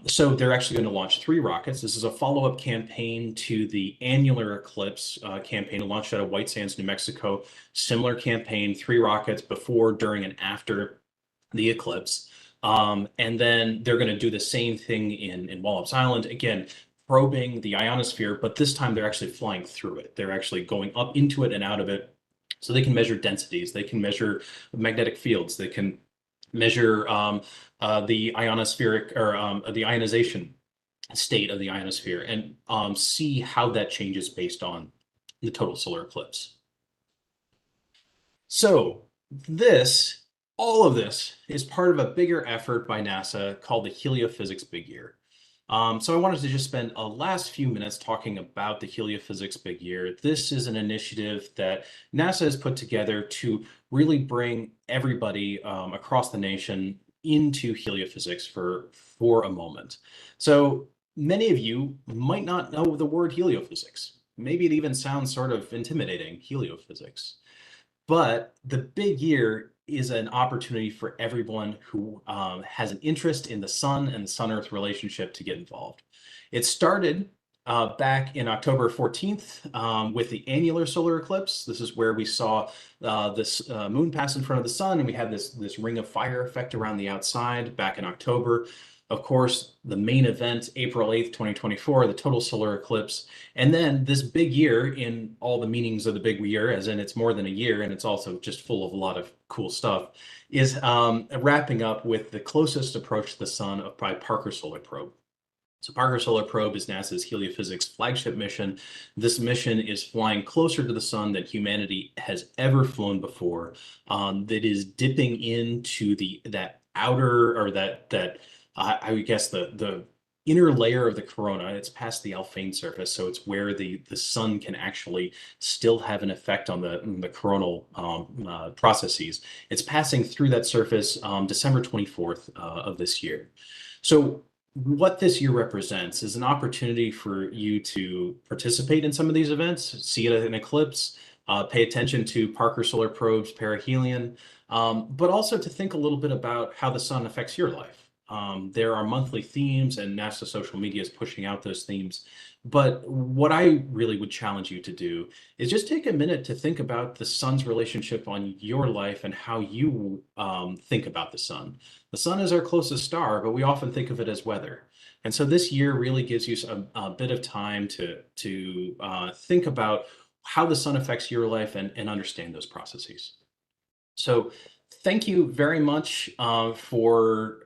Speaker 2: So they're actually going to launch 3 rockets. This is a follow-up campaign to the annular Eclipse campaign launched out of White Sands, New Mexico. Similar campaign, 3 rockets before, during, and after the eclipse. And then they're going to do the same thing in Wallops Island. Again, probing the ionosphere, but this time they're actually flying through it. They're actually going up into it and out of it. So they can measure densities. They can measure magnetic fields. They can measure the ionospheric or the ionization state of the ionosphere, and see how that changes based on the total solar eclipse. So all of this is part of a bigger effort by NASA called the Heliophysics Big Year. So I wanted to just spend a last few minutes talking about the Heliophysics Big Year. This is an initiative that NASA has put together to really bring everybody across the nation into heliophysics for a moment. So many of you might not know the word heliophysics. Maybe it even sounds sort of intimidating, heliophysics. But the big year is an opportunity for everyone who has an interest in the sun and the sun-Earth relationship to get involved. It started back in October 14th with the annular solar eclipse. This is where we saw this moon pass in front of the sun, and we had this ring of fire effect around the outside back in October. Of course, the main event, April 8th, 2024, the total solar eclipse. And then this big year, in all the meanings of the big year, as in it's more than a year and it's also just full of a lot of cool stuff, is wrapping up with the closest approach to the sun by Parker Solar Probe. So Parker Solar Probe is NASA's heliophysics flagship mission. This mission is flying closer to the sun than humanity has ever flown before. That is dipping into that outer, or that I would guess the inner layer of the corona. It's past the Alphane surface, so it's where the sun can actually still have an effect on the coronal processes. It's passing through that surface December 24th of this year. So what this year represents is an opportunity for you to participate in some of these events, see it at an eclipse, pay attention to Parker Solar Probe's perihelion, but also to think a little bit about how the sun affects your life. There are monthly themes, and NASA social media is pushing out those themes. But what I really would challenge you to do is just take a minute to think about the sun's relationship on your life and how you think about the sun. The sun is our closest star, but we often think of it as weather. And so this year really gives you a bit of time to think about how the sun affects your life and understand those processes. So thank you very much for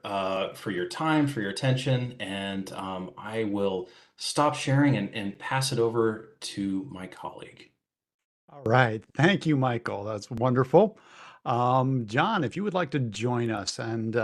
Speaker 2: your time, for your attention, and I will stop sharing and pass it over to my colleague.
Speaker 1: All right. Thank you, Michael. That's wonderful. John, if you would like to join us, and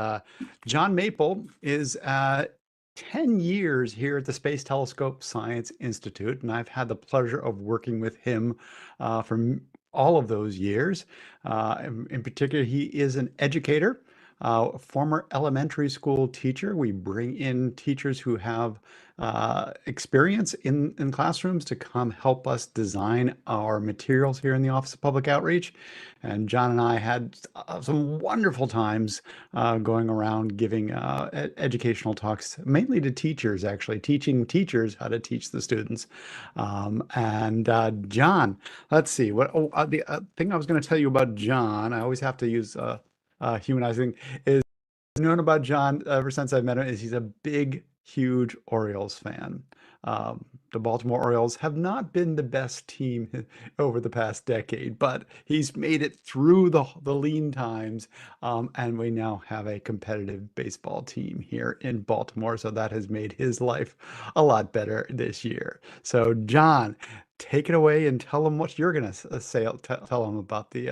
Speaker 1: John Maple is 10 years here at the Space Telescope Science Institute, and I've had the pleasure of working with him all of those years. In particular, he is an educator, a former elementary school teacher. We bring in teachers who have experience in classrooms to come help us design our materials here in the Office of Public Outreach. And John and I had some wonderful times going around giving educational talks, mainly to teachers, actually, teaching teachers how to teach the students. And John, let's see, the thing I was going to tell you about John, I always have to use humanizing, is known about John ever since I met him is he's a big, huge Orioles fan. The Baltimore Orioles have not been the best team over the past decade, but he's made it through the lean times, and we now have a competitive baseball team here in Baltimore, so that has made his life a lot better this year. So, John, take it away and tell him what you're going to say. Tell him about the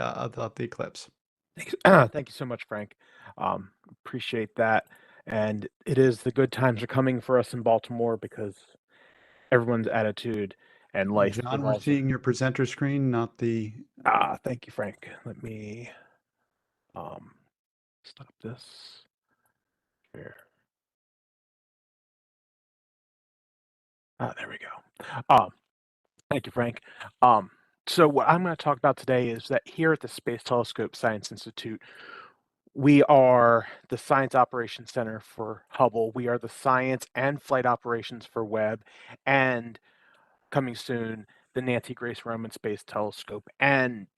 Speaker 1: eclipse.
Speaker 3: Thanks. Thank you so much, Frank. Appreciate that. And it is the good times are coming for us in Baltimore because everyone's attitude and life
Speaker 1: John, we're
Speaker 3: revolves.
Speaker 1: seeing your presenter screen, not the.
Speaker 3: Thank you, Frank. Let me stop this. Here. There we go. Thank you, Frank. So what I'm going to talk about today is that here at the Space Telescope Science Institute, we are the Science Operations Center for Hubble. We are the science and flight operations for Webb, and coming soon, the Nancy Grace Roman Space Telescope. And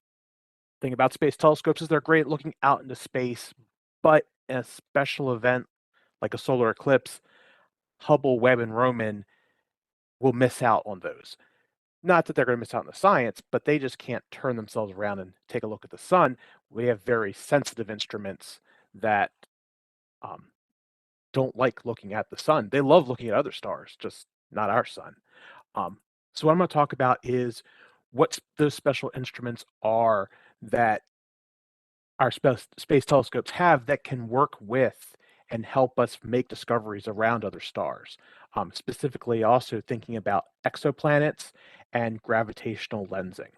Speaker 3: the thing about space telescopes is they're great at looking out into space, but in a special event like a solar eclipse, Hubble, Webb, and Roman will miss out on those. Not that they're going to miss out on the science, but they just can't turn themselves around and take a look at the sun. We have very sensitive instruments that don't like looking at the sun. They love looking at other stars, just not our sun. So what I'm going to talk about is what those special instruments are that our space telescopes have that can work with and help us make discoveries around other stars. Specifically, also thinking about exoplanets and gravitational lensing.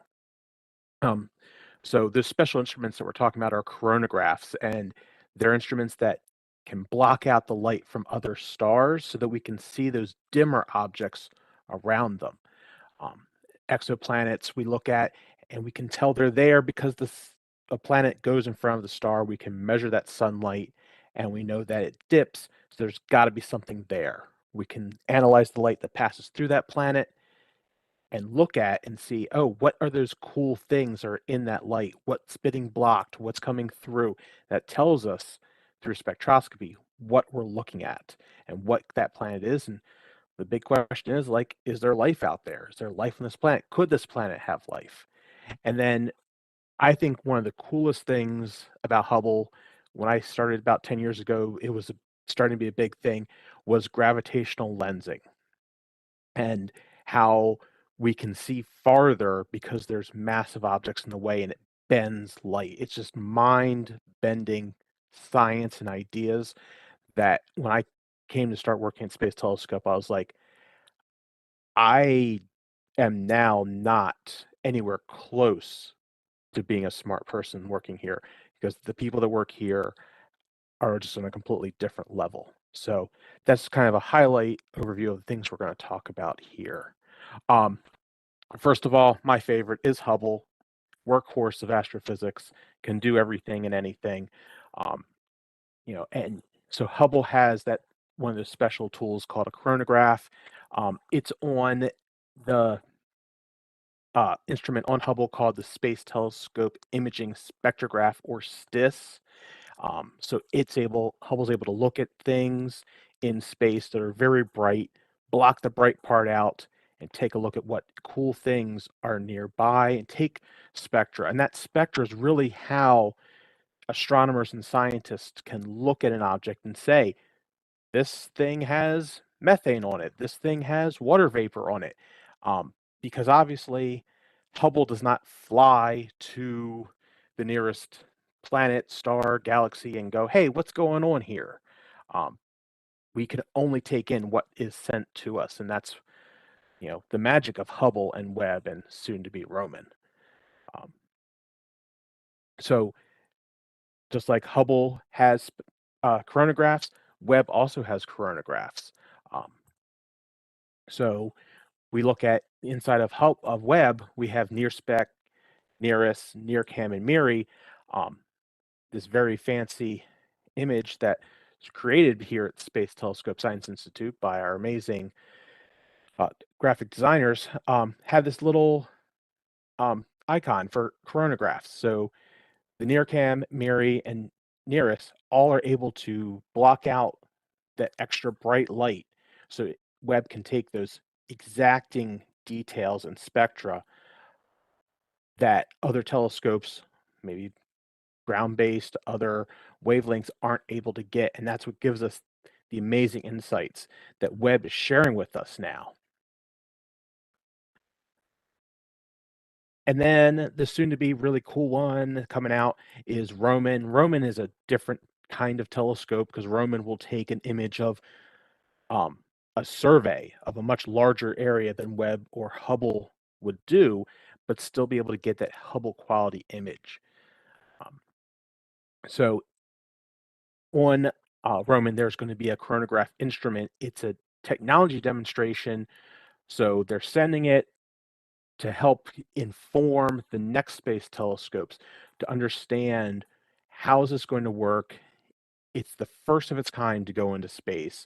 Speaker 3: So the special instruments that we're talking about are coronagraphs, and they're instruments that can block out the light from other stars so that we can see those dimmer objects around them. Exoplanets we look at, and we can tell they're there because a planet goes in front of the star. We can measure that sunlight, and we know that it dips, so there's got to be something there. We can analyze the light that passes through that planet and look at and see, oh, what are those cool things that are in that light? What's getting blocked? What's coming through? That tells us through spectroscopy what we're looking at and what that planet is. And the big question is, like, is there life out there? Is there life on this planet? Could this planet have life? And then I think one of the coolest things about Hubble, when I started about 10 years ago, it was starting to be a big thing, was gravitational lensing, and how we can see farther because there's massive objects in the way and it bends light. It's just mind-bending science and ideas that when I came to start working at Space Telescope, I was like, I am now not anywhere close to being a smart person working here, because the people that work here are just on a completely different level. So that's kind of a highlight overview of the things we're going to talk about here. First of all, my favorite is Hubble, workhorse of astrophysics, can do everything and anything. And so Hubble has that one of those special tools called a chronograph. It's on the instrument on Hubble called the Space Telescope Imaging Spectrograph, or STIS. So Hubble's able to look at things in space that are very bright, block the bright part out, and take a look at what cool things are nearby and take spectra. And that spectra is really how astronomers and scientists can look at an object and say, this thing has methane on it, this thing has water vapor on it. Because obviously Hubble does not fly to the nearest planet, star, galaxy and go, hey, what's going on here? We can only take in what is sent to us, and that's the magic of Hubble and Webb and soon to be Roman. So just like Hubble has coronagraphs, Webb also has coronagraphs. So we look at inside of Webb, we have NIRSpec, NIRISS, NIRCam, and MIRI. This very fancy image that is created here at the Space Telescope Science Institute by our amazing graphic designers, have this little icon for coronagraphs. So the NIRCam, MIRI, and NIRISS all are able to block out that extra bright light, so Webb can take those exacting details and spectra that other telescopes, maybe ground-based, other wavelengths, aren't able to get. And that's what gives us the amazing insights that Webb is sharing with us now. And then the soon-to-be really cool one coming out is Roman. Roman is a different kind of telescope because Roman will take an image of a survey of a much larger area than Webb or Hubble would do, but still be able to get that Hubble quality image. So on Roman, there's going to be a chronograph instrument. It's a technology demonstration. So they're sending it to help inform the next space telescopes to understand how is this going to work. It's the first of its kind to go into space,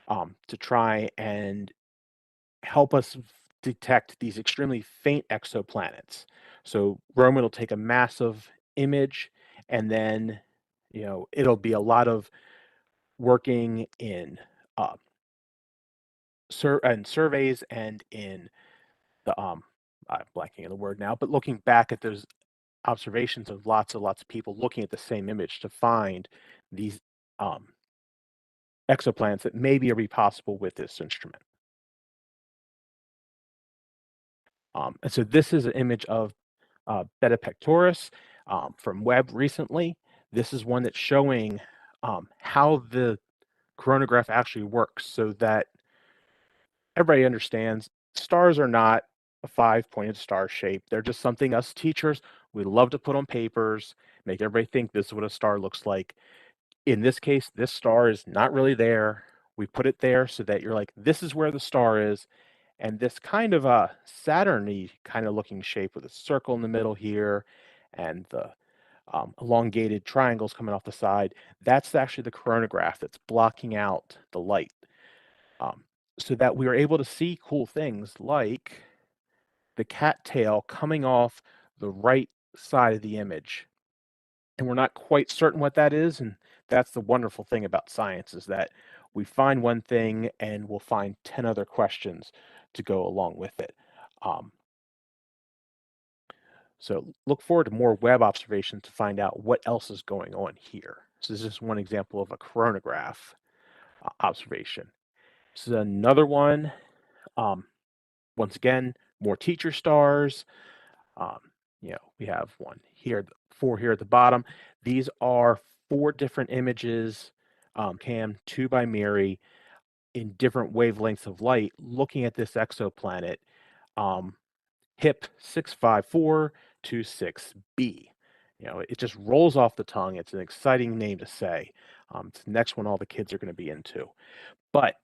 Speaker 3: to try and help us detect these extremely faint exoplanets. So Roman will take a massive image, and then it'll be a lot of working in surveys and in the I'm blanking on the word now, but looking back at those observations of lots and lots of people looking at the same image to find these exoplanets that maybe are possible with this instrument. And so this is an image of Beta Pectoris from Webb recently. This is one that's showing how the coronagraph actually works, so that everybody understands stars are not a five-pointed star shape. They're just something us teachers, we love to put on papers, make everybody think this is what a star looks like. In this case, this star is not really there. We put it there so that you're like, this is where the star is. And this kind of a Saturn-y kind of looking shape with a circle in the middle here and the elongated triangles coming off the side, that's actually the coronagraph that's blocking out the light. So that we were able to see cool things like the cattail coming off the right side of the image. And we're not quite certain what that is, and that's the wonderful thing about science, is that we find one thing and we'll find 10 other questions to go along with it. So look forward to more Webb observations to find out what else is going on here. So this is just one example of a coronagraph. observation. This is another one. Once again, more teacher stars. We have one here, 4 here at the bottom. These are 4 different images, Cam, 2 by Mary, in different wavelengths of light, looking at this exoplanet, HIP 65426b. It just rolls off the tongue. It's an exciting name to say. It's the next one all the kids are going to be into. But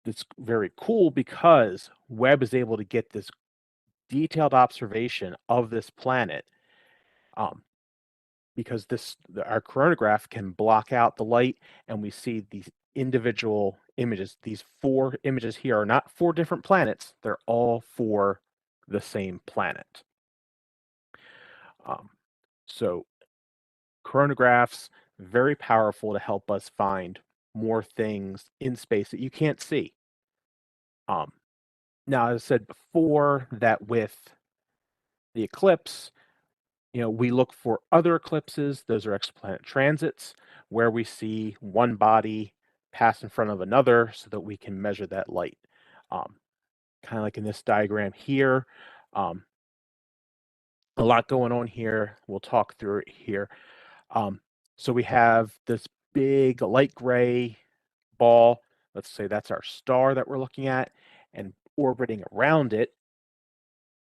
Speaker 3: it's very cool because Webb is able to get this detailed observation of this planet, because our coronagraph can block out the light, and we see these individual images. These 4 images here are not 4 different planets. They're all for the same planet. So coronagraphs, very powerful to help us find more things in space that you can't see. Now, as I said before, that with the eclipse, we look for other eclipses. Those are exoplanet transits, where we see one body pass in front of another so that we can measure that light. Kind of like in this diagram here. A lot going on here. We'll talk through it here. So we have this big light gray ball. Let's say that's our star that we're looking at, and orbiting around it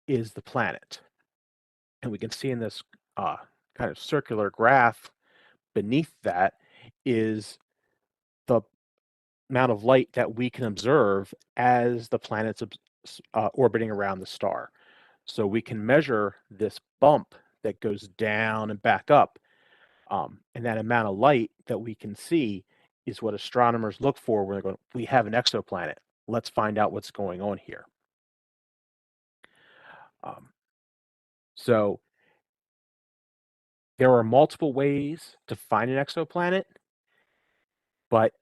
Speaker 3: is the planet. And we can see in this kind of circular graph beneath that is the amount of light that we can observe as the planet's orbiting around the star. So we can measure this bump that goes down and back up. And that amount of light that we can see is what astronomers look for when they're going, we have an exoplanet. Let's find out what's going on here. So there are multiple ways to find an exoplanet, but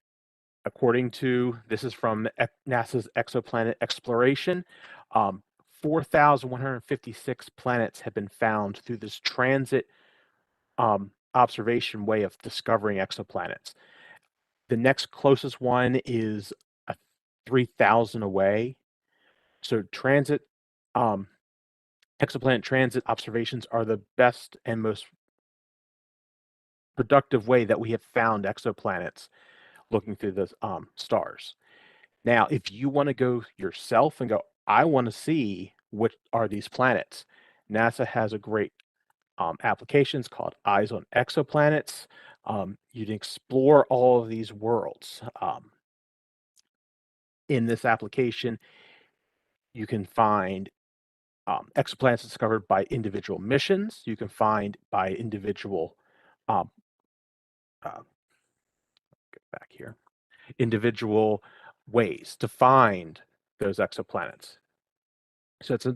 Speaker 3: according to, this is from NASA's exoplanet exploration, 4,156 planets have been found through this transit observation way of discovering exoplanets. The next closest one is 3,000 away. So transit, exoplanet transit observations are the best and most productive way that we have found exoplanets looking through the stars. Now, if you want to go yourself and go, I want to see what are these planets, NASA has a great applications called Eyes on Exoplanets. You can explore all of these worlds. In this application, you can find exoplanets discovered by individual missions. You can find by individual, get back here, individual ways to find those exoplanets. So it's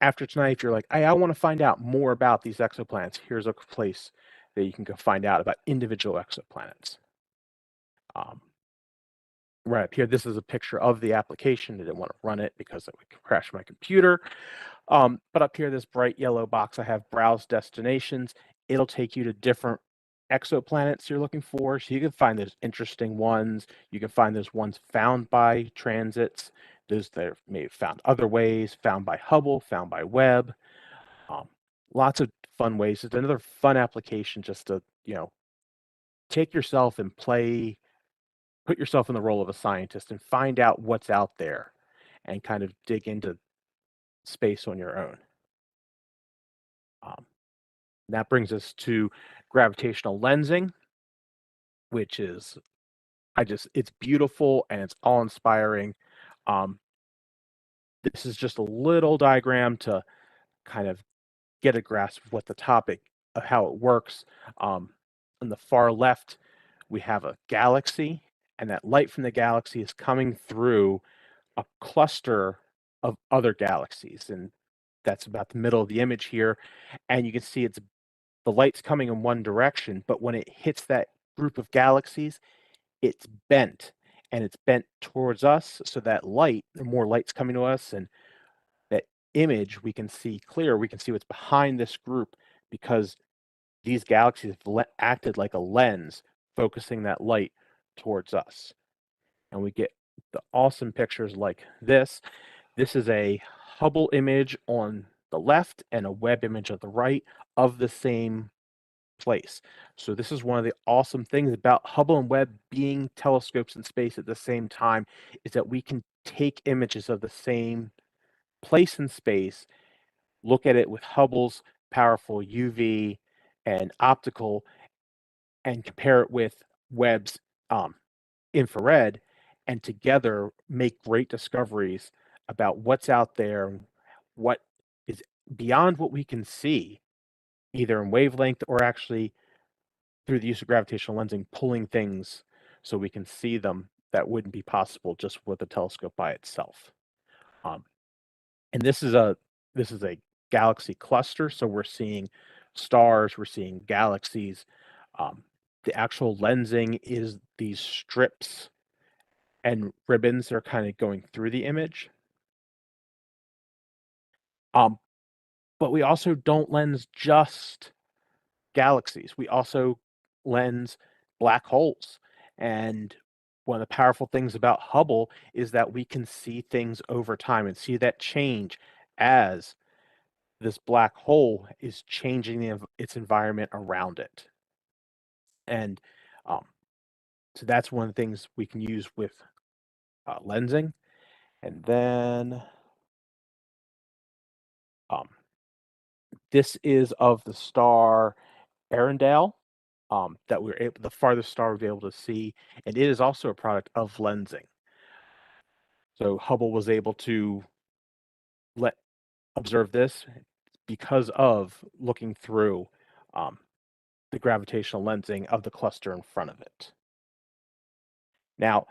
Speaker 3: after tonight, if you're like, I want to find out more about these exoplanets, here's a place that you can go find out about individual exoplanets. Right up here, this is a picture of the application. I didn't want to run it because it would crash my computer. But up here, this bright yellow box, I have browse destinations. It'll take you to different exoplanets you're looking for. So you can find those interesting ones. You can find those ones found by transits, those that are maybe found other ways, found by Hubble, found by Webb. Lots of fun ways. It's another fun application just to, take yourself and put yourself in the role of a scientist and find out what's out there and kind of dig into space on your own. That brings us to gravitational lensing, which is, it's beautiful and it's awe-inspiring. This is just a little diagram to kind of get a grasp of what the topic of how it works. On the far left, we have a galaxy, and that light from the galaxy is coming through a cluster of other galaxies, and that's about the middle of the image here. And you can see the light's coming in one direction, but when it hits that group of galaxies, it's bent, and it's bent towards us, so that light, the more light's coming to us, and that image we can see clear. We can see what's behind this group because these galaxies have acted like a lens, focusing that light towards us. And we get the awesome pictures like this. This is a Hubble image on the left and a Webb image on the right of the same place. So this is one of the awesome things about Hubble and Webb being telescopes in space at the same time, is that we can take images of the same place in space, look at it with Hubble's powerful UV and optical, and compare it with Webb's infrared, and together make great discoveries about what's out there, what is beyond what we can see, either in wavelength or actually through the use of gravitational lensing, pulling things so we can see them that wouldn't be possible just with a telescope by itself. And this is a galaxy cluster, so we're seeing stars, we're seeing galaxies. The actual lensing is these strips and ribbons that are kind of going through the image. But we also don't lens just galaxies. We also lens black holes. And one of the powerful things about Hubble is that we can see things over time and see that change as this black hole is changing its environment around it. And so that's one of the things we can use with lensing. And then this is of the star Arendelle, that we were able, the farthest star we'll be able to see, and it is also a product of lensing. So Hubble was able to observe this because of looking through the gravitational lensing of the cluster in front of it. Now,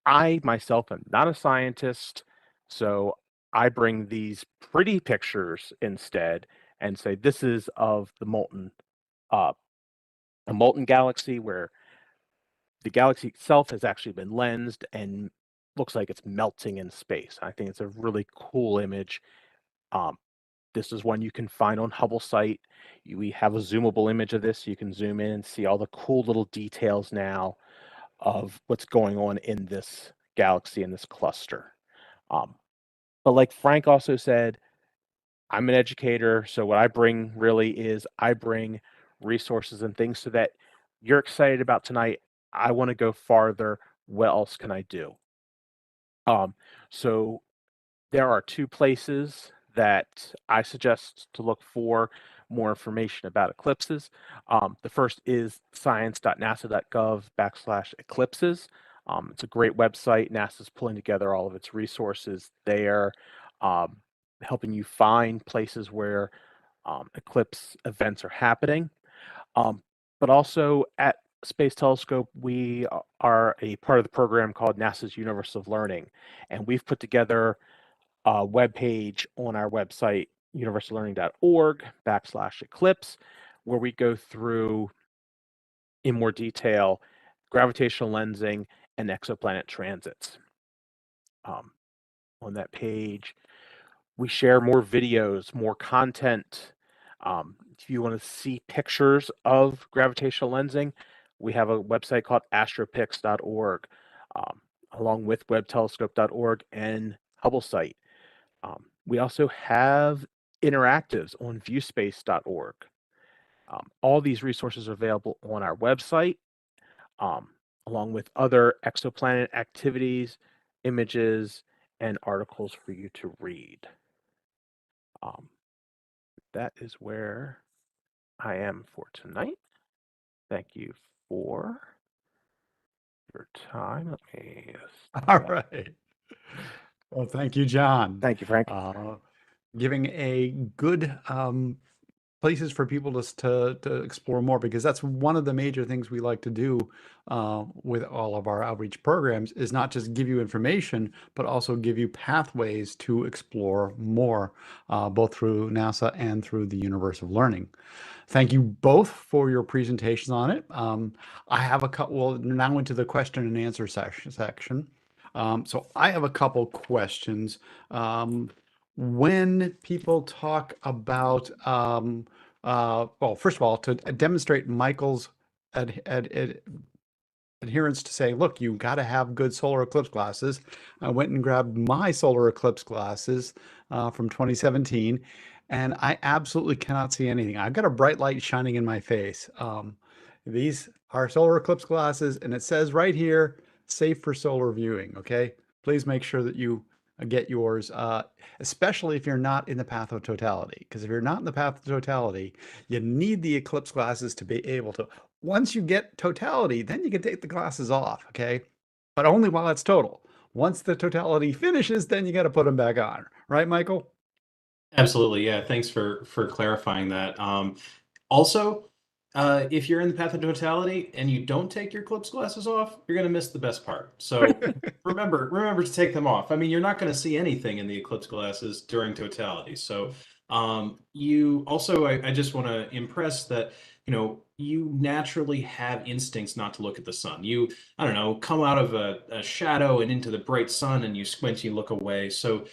Speaker 3: I myself am not a scientist, so I bring these pretty pictures instead and say this is of the a molten galaxy where the galaxy itself has actually been lensed and looks like it's melting in space. I think it's a really cool image. This is one you can find on Hubble site. We have a zoomable image of this. So you can zoom in and see all the cool little details now of what's going on in this galaxy, in this cluster. But like Frank also said, I'm an educator, so what I bring really is I bring resources and things so that you're excited about tonight. I want to go farther. What else can I do? So there are two places that I suggest to look for more information about eclipses. The first is science.nasa.gov/eclipses. It's a great website. NASA's pulling together all of its resources there, helping you find places where eclipse events are happening. But also at Space Telescope, we are a part of the program called NASA's Universe of Learning, and we've put together a web page on our website, universallearning.org/eclipse, where we go through in more detail gravitational lensing and exoplanet transits. On that page, we share more videos, more content. If you want to see pictures of gravitational lensing, we have a website called astropix.org, along with webtelescope.org and Hubble site. We also have interactives on viewspace.org. All these resources are available on our website, along with other exoplanet activities, images, and articles for you to read. That is where I am for tonight. Thank you for your time. Let me
Speaker 1: All right. Well, thank you, John.
Speaker 3: Thank you, Frank.
Speaker 1: Giving a good places for people to explore more, because that's one of the major things we like to do with all of our outreach programs, is not just give you information, but also give you pathways to explore more, both through NASA and through the Universe of Learning. Thank you both for your presentations on it. I have a couple, well, now into the question and answer section. So I have a couple questions. When people talk about, well, first of all, to demonstrate Michael's adherents to say, look, you got to have good solar eclipse glasses. I went and grabbed my solar eclipse glasses from 2017, and I absolutely cannot see anything. I've got a bright light shining in my face. These are solar eclipse glasses, and it says right here, safe for solar viewing. Okay, please make sure that you get yours, especially if you're not in the path of totality. Because if you're not in the path of totality, you need the eclipse glasses to be able to. Once you get totality, then you can take the glasses off, okay? But only while it's total. Once the totality finishes, then you got to put them back on, right, Michael?
Speaker 2: Absolutely, yeah. Thanks for clarifying that. Also, if you're in the path of totality and you don't take your eclipse glasses off, you're going to miss the best part. So remember to take them off. I mean, you're not going to see anything in the eclipse glasses during totality. So you also, I just want to impress that, you naturally have instincts not to look at the sun. You, I don't know, come out of a shadow and into the bright sun and you squint, you look away. So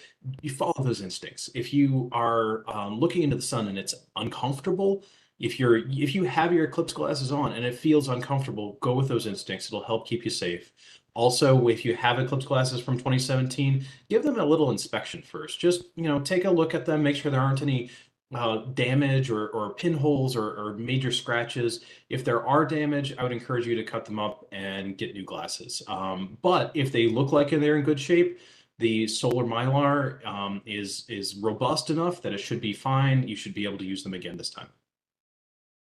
Speaker 2: you follow those instincts. If you are looking into the sun and it's uncomfortable, if you have your eclipse glasses on and it feels uncomfortable, go with those instincts. It'll help keep you safe. Also, if you have eclipse glasses from 2017, give them a little inspection first. Just, take a look at them, make sure there aren't any damage or pinholes or major scratches. If there are damage, I would encourage you to cut them up and get new glasses. But if they look like they're in good shape, the solar mylar is robust enough that it should be fine. You should be able to use them again this time.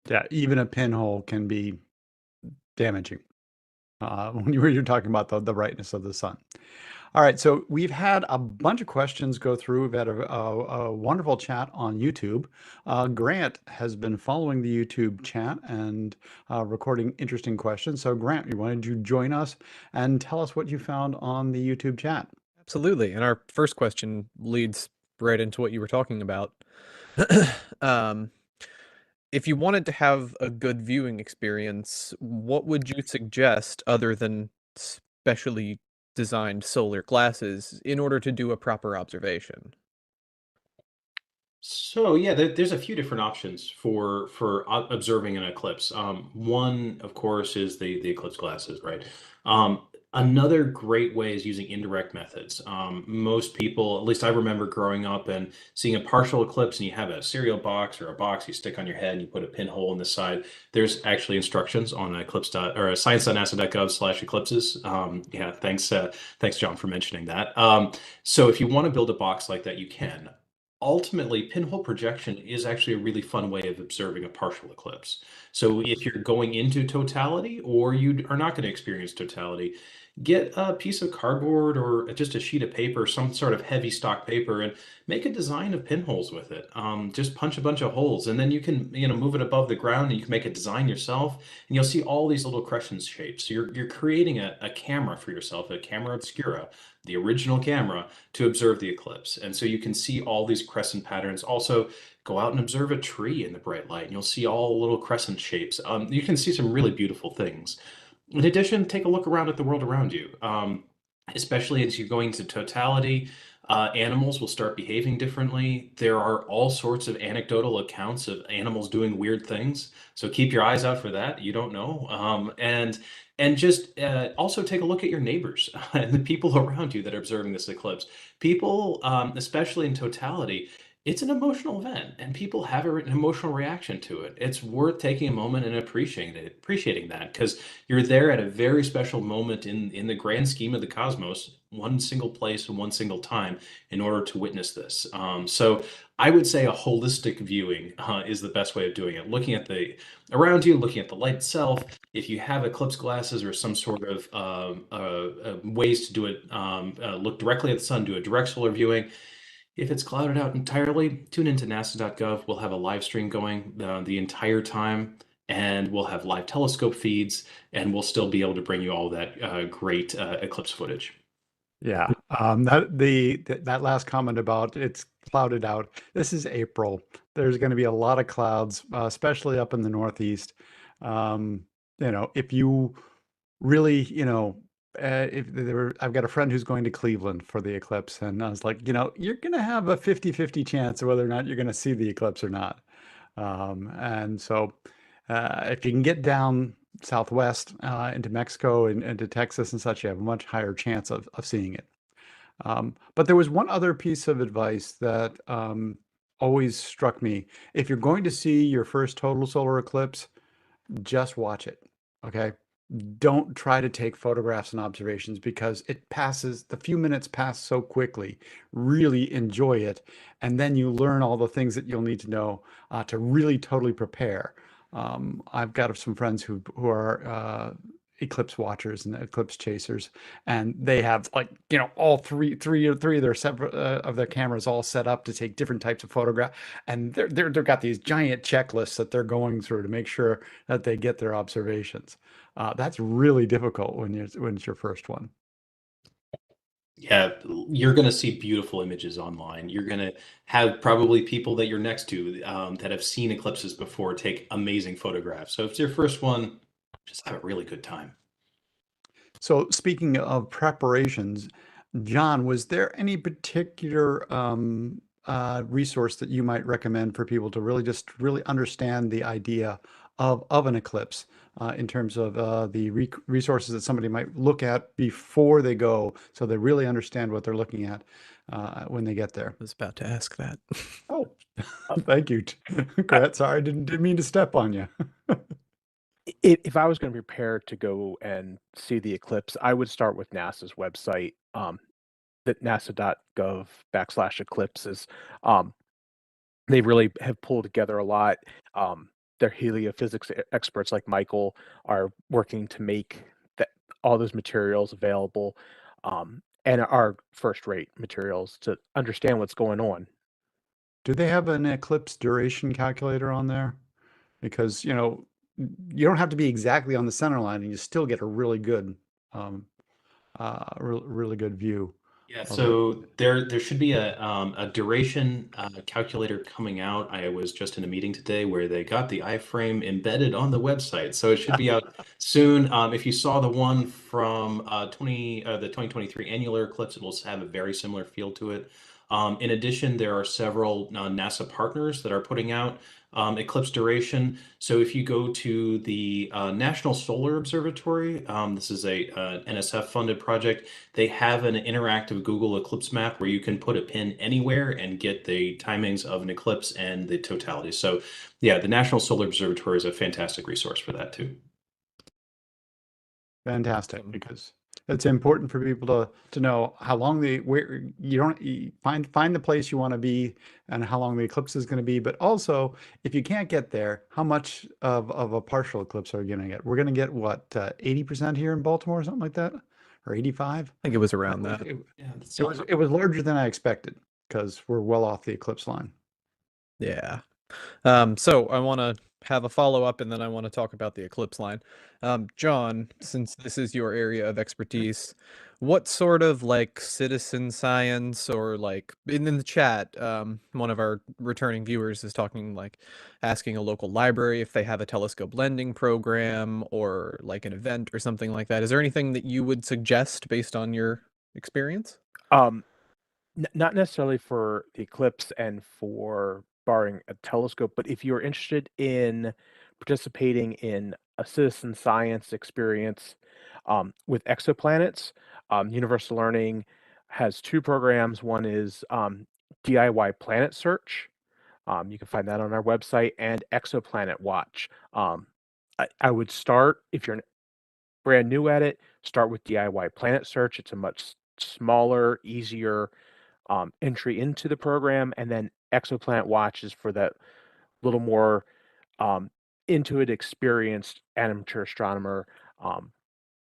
Speaker 1: Yeah, even a pinhole can be damaging when you're talking about the brightness of the sun. All right, so we've had a bunch of questions go through. We've had a wonderful chat on YouTube. Grant has been following the YouTube chat and recording interesting questions. So Grant, you wanted to join us and tell us what you found on the YouTube chat.
Speaker 4: Absolutely. And our first question leads right into what you were talking about. If you wanted to have a good viewing experience, what would you suggest other than specially designed solar glasses in order to do a proper observation?
Speaker 2: So yeah, there's a few different options for observing an eclipse. One, of course, is the eclipse glasses, right? Another great way is using indirect methods. Most people, at least I remember growing up and seeing a partial eclipse, and you have a cereal box or a box you stick on your head, and you put a pinhole in the side. There's actually instructions on eclipse or science.nasa.gov/eclipses. Yeah, thanks, John, for mentioning that. So if you want to build a box like that, you can. Ultimately, pinhole projection is actually a really fun way of observing a partial eclipse. So if you're going into totality or you are not going to experience totality, get a piece of cardboard or just a sheet of paper, some sort of heavy stock paper, and make a design of pinholes with it. Just punch a bunch of holes, and then you can move it above the ground, and you can make a design yourself, and you'll see all these little crescent shapes. So you're creating a camera for yourself, a camera obscura, the original camera, to observe the eclipse. And so you can see all these crescent patterns. Also, go out and observe a tree in the bright light, and you'll see all little crescent shapes. You can see some really beautiful things. In addition, take a look around at the world around you. Especially as you're going to totality, animals will start behaving differently. There are all sorts of anecdotal accounts of animals doing weird things. So keep your eyes out for that. You don't know. And just also take a look at your neighbors and the people around you that are observing this eclipse. People, especially in totality, it's an emotional event, and people have an emotional reaction to it. It's worth taking a moment and appreciating that, because you're there at a very special moment in the grand scheme of the cosmos, one single place and one single time, in order to witness this. So I would say a holistic viewing is the best way of doing it. Looking at the around you, looking at the light itself. If you have eclipse glasses or some sort of ways to do it, look directly at the sun, do a direct solar viewing. If it's clouded out entirely, tune into nasa.gov. We'll have a live stream going the entire time, and we'll have live telescope feeds, and we'll still be able to bring you all that great eclipse footage.
Speaker 1: Yeah, that last comment about it's clouded out. This is April. There's going to be a lot of clouds, especially up in the Northeast. If you really, if I've got a friend who's going to Cleveland for the eclipse, and I was like, you're going to have a 50-50 chance of whether or not you're going to see the eclipse or not. And so if you can get down southwest into Mexico and to Texas and such, you have a much higher chance of seeing it. But there was one other piece of advice that always struck me. If you're going to see your first total solar eclipse, just watch it. Okay. Don't try to take photographs and observations because the few minutes pass so quickly. Really enjoy it. And then you learn all the things that you'll need to know to really totally prepare. I've got some friends who are eclipse watchers and eclipse chasers, and they have all three of their separate of their cameras all set up to take different types of photograph, and they've got these giant checklists that they're going through to make sure that they get their observations. That's really difficult when it's your first one.
Speaker 2: Yeah, you're going to see beautiful images online. You're going to have probably people that you're next to that have seen eclipses before take amazing photographs. So if it's your first one, just have a really good time.
Speaker 1: So speaking of preparations, John, was there any particular resource that you might recommend for people to really understand the idea of an eclipse in terms of the resources that somebody might look at before they go, so they really understand what they're looking at when they get there?
Speaker 4: I was about to ask that.
Speaker 1: Oh, thank you. Go ahead. Sorry, didn't mean to step on you.
Speaker 3: If I was going to prepare to go and see the eclipse, I would start with NASA's website, that nasa.gov/eclipses. They really have pulled together a lot. Their heliophysics experts like Michael are working to make all those materials available, and are first-rate materials to understand what's going on.
Speaker 1: Do they have an eclipse duration calculator on there? Because, you don't have to be exactly on the center line and you still get a really good, really good view
Speaker 2: Yeah,
Speaker 1: of it.
Speaker 2: so there should be a duration calculator coming out. I was just in a meeting today where they got the iframe embedded on the website, so it should be out soon. If you saw the one from the 2023 annular eclipse, it will have a very similar feel to it. In addition, there are several NASA partners that are putting out eclipse duration. So if you go to the National Solar Observatory, this is a NSF funded project. They have an interactive Google Eclipse map where you can put a pin anywhere and get the timings of an eclipse and the totality. So yeah, the National Solar Observatory is a fantastic resource for that too.
Speaker 1: Fantastic,
Speaker 4: Awesome.
Speaker 1: because it's important for people to know how long you find the place you want to be and how long the eclipse is going to be, but also if you can't get there, how much of a partial eclipse are you going to get? We're going to get what, 80% here in Baltimore or something like that, or 85?
Speaker 4: I think it was around that.
Speaker 2: Yeah, that's
Speaker 1: It was larger than I expected because we're well off the eclipse line.
Speaker 4: Yeah. So I want to have a follow-up and then I want to talk about the eclipse line. John, since this is your area of expertise, what sort of citizen science or in the chat, one of our returning viewers is asking a local library if they have a telescope lending program or an event or something like that. Is there anything that you would suggest based on your experience?
Speaker 3: Not necessarily for the eclipse and for borrowing a telescope, but if you're interested in participating in a citizen science experience with exoplanets, Universal Learning has two programs. One is DIY Planet Search. You can find that on our website, and Exoplanet Watch. I would start, if you're brand new at it, start with DIY Planet Search. It's a much smaller, easier entry into the program, and then Exoplanet Watch is for that little more into it, experienced amateur astronomer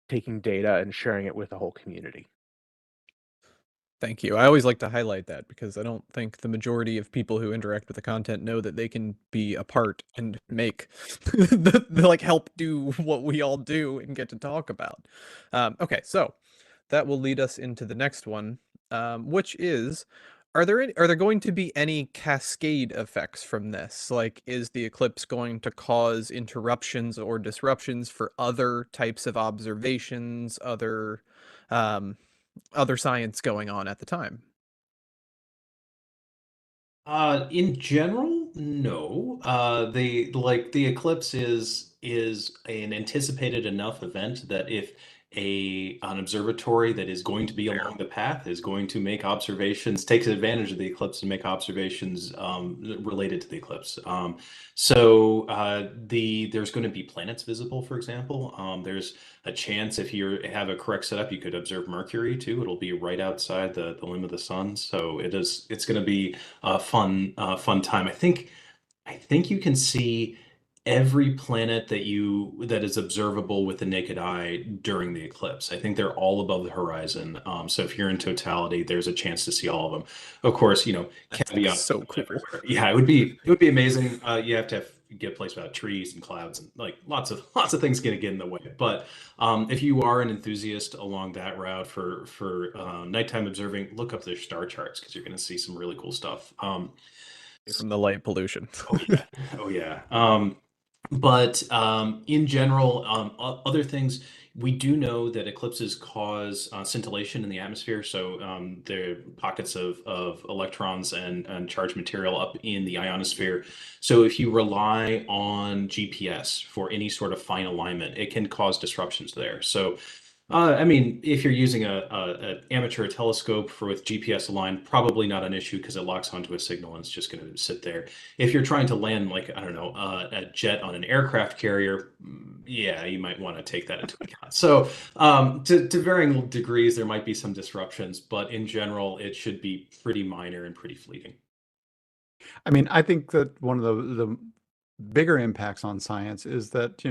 Speaker 3: taking data and sharing it with the whole community.
Speaker 4: Thank you. I always like to highlight that because I don't think the majority of people who interact with the content know that they can be a part and make help do what we all do and get to talk about. Okay, so that will lead us into the next one, which is, are there going to be any cascade effects from this? Is the eclipse going to cause interruptions or disruptions for other types of observations, other science going on at the time?
Speaker 2: In general, no. The eclipse is is an anticipated enough event that if an observatory that is going to be along the path is going to make observations, takes advantage of the eclipse to make observations related to the eclipse. There's going to be planets visible, for example. There's a chance if you have a correct setup, you could observe Mercury too. It'll be right outside the limb of the sun. So it's going to be a fun time. I think you can see every planet that is observable with the naked eye during the eclipse. I think they're all above the horizon. So if you're in totality, there's a chance to see all of them. Of course, caveat.
Speaker 4: So cool.
Speaker 2: Yeah, it would be amazing. You have to get a place without trees and clouds and like lots of things gonna get in the way. But if you are an enthusiast along that route for nighttime observing, look up their star charts because you're gonna see some really cool stuff.
Speaker 4: From the light pollution.
Speaker 2: Oh yeah. But in general, other things, we do know that eclipses cause scintillation in the atmosphere. So there are pockets of electrons and charged material up in the ionosphere. So if you rely on GPS for any sort of fine alignment, it can cause disruptions there. So I mean, if you're using an amateur telescope with GPS aligned, probably not an issue because it locks onto a signal and it's just going to sit there. If you're trying to land, like, I don't know, a jet on an aircraft carrier, yeah, you might want to take that into account. So to varying degrees, there might be some disruptions, but in general, it should be pretty minor and pretty fleeting.
Speaker 1: I mean, I think that one of the bigger impacts on science is that,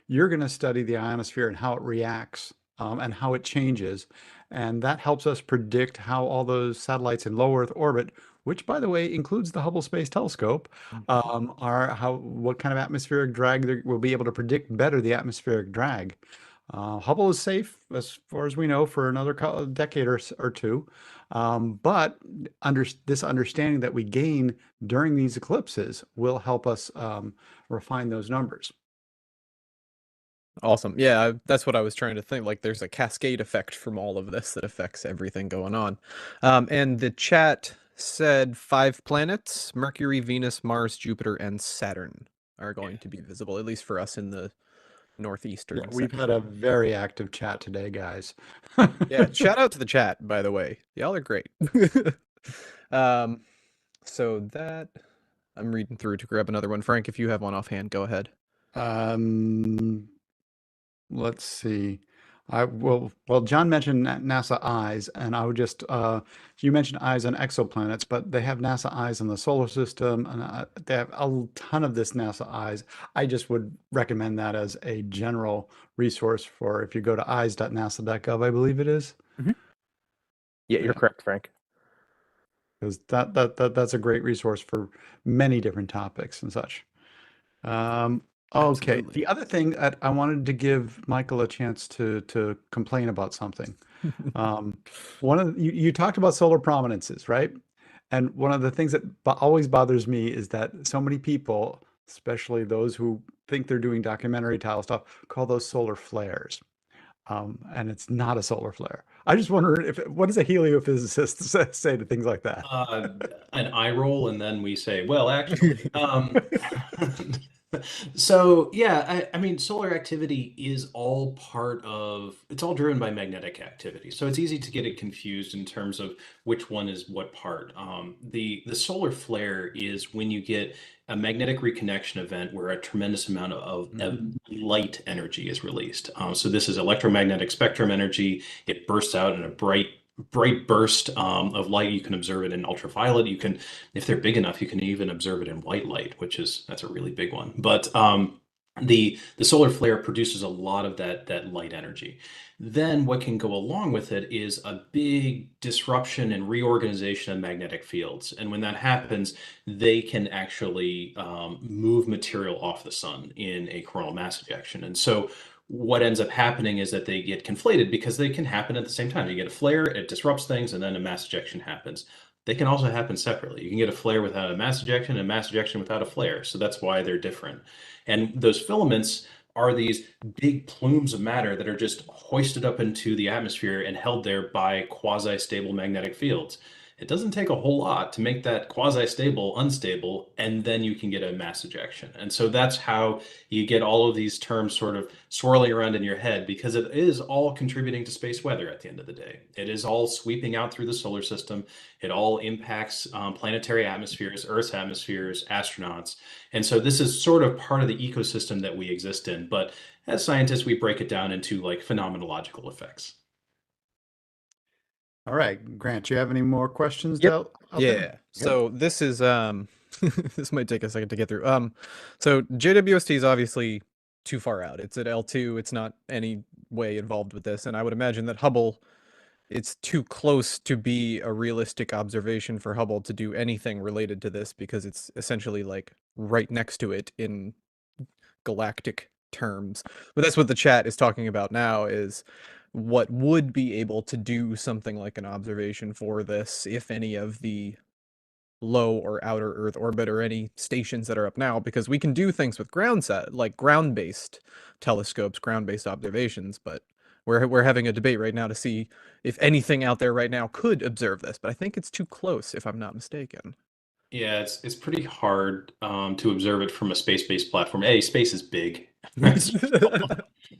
Speaker 1: you're going to study the ionosphere and how it reacts and how it changes. And that helps us predict how all those satellites in low Earth orbit, which, by the way, includes the Hubble Space Telescope, what kind of atmospheric drag we'll be able to predict better the atmospheric drag. Hubble is safe, as far as we know, for another decade or two. But this understanding that we gain during these eclipses will help us refine those numbers.
Speaker 4: Awesome. Yeah, that's what I was trying to think. Like, there's a cascade effect from all of this that affects everything going on. And the chat said 5 planets: Mercury, Venus, Mars, Jupiter, and Saturn are going to be visible, at least for us in the northeastern
Speaker 1: Yeah, we've
Speaker 4: section.
Speaker 1: had a very active chat today, guys.
Speaker 4: Yeah, shout out to the chat, by the way. Y'all are great. So that I'm reading through to grab another one. Frank, if you have one offhand, go ahead.
Speaker 1: Let's see. Well, John mentioned NASA eyes, and I would just you mentioned eyes on exoplanets, but they have NASA eyes on the solar system, and they have a ton of this NASA eyes. I just would recommend that as a general resource for if you go to eyes.nasa.gov, I believe it is.
Speaker 3: Mm-hmm. Yeah, you're correct, Frank.
Speaker 1: Because that's a great resource for many different topics and such. Okay.
Speaker 4: Absolutely.
Speaker 1: The other thing that I wanted to give Michael a chance to complain about something. You talked about solar prominences, right? And one of the things that always bothers me is that so many people, especially those who think they're doing documentary style stuff, call those solar flares. And it's not a solar flare. I just wonder what does a heliophysicist say to things like that?
Speaker 2: An eye roll, and then we say, well, actually, so yeah, I mean, solar activity is all it's all driven by magnetic activity. So it's easy to get it confused in terms of which one is what part. The solar flare is when you get a magnetic reconnection event where a tremendous amount of light energy is released. So this is electromagnetic spectrum energy. It bursts out in a bright burst of light. You can observe it in ultraviolet. You can, if they're big enough, you can even observe it in white light, that's a really big one. But the solar flare produces a lot of that light energy. Then what can go along with it is a big disruption and reorganization of magnetic fields. And when that happens, they can actually move material off the sun in a coronal mass ejection. And so what ends up happening is that they get conflated because they can happen at the same time. You get a flare, it disrupts things, and then a mass ejection happens. They can also happen separately. You can get a flare without a mass ejection and a mass ejection without a flare. So that's why they're different. And those filaments are these big plumes of matter that are just hoisted up into the atmosphere and held there by quasi-stable magnetic fields. It doesn't take a whole lot to make that quasi-stable unstable, and then you can get a mass ejection. And so that's how you get all of these terms sort of swirling around in your head, because it is all contributing to space weather at the end of the day. It is all sweeping out through the solar system. It all impacts planetary atmospheres, Earth's atmospheres, astronauts. And so this is sort of part of the ecosystem that we exist in. But as scientists, we break it down into like phenomenological effects.
Speaker 1: All right, Grant, do you have any more questions
Speaker 4: Yep.
Speaker 1: out there?
Speaker 4: Yeah. So this is this might take a second to get through. So JWST is obviously too far out. It's at L2. It's not any way involved with this, and I would imagine that Hubble, it's too close to be a realistic observation for Hubble to do anything related to this, because it's essentially like right next to it in galactic terms. But that's what the chat is talking about now, is what would be able to do something like an observation for this if any of the low or outer Earth orbit or any stations that are up now, because we can do things with ground-based telescopes, ground-based observations, but we're having a debate right now to see if anything out there right now could observe this, but I think it's too close, if I'm not mistaken.
Speaker 2: Yeah, it's pretty hard to observe it from a space-based platform. Space is big.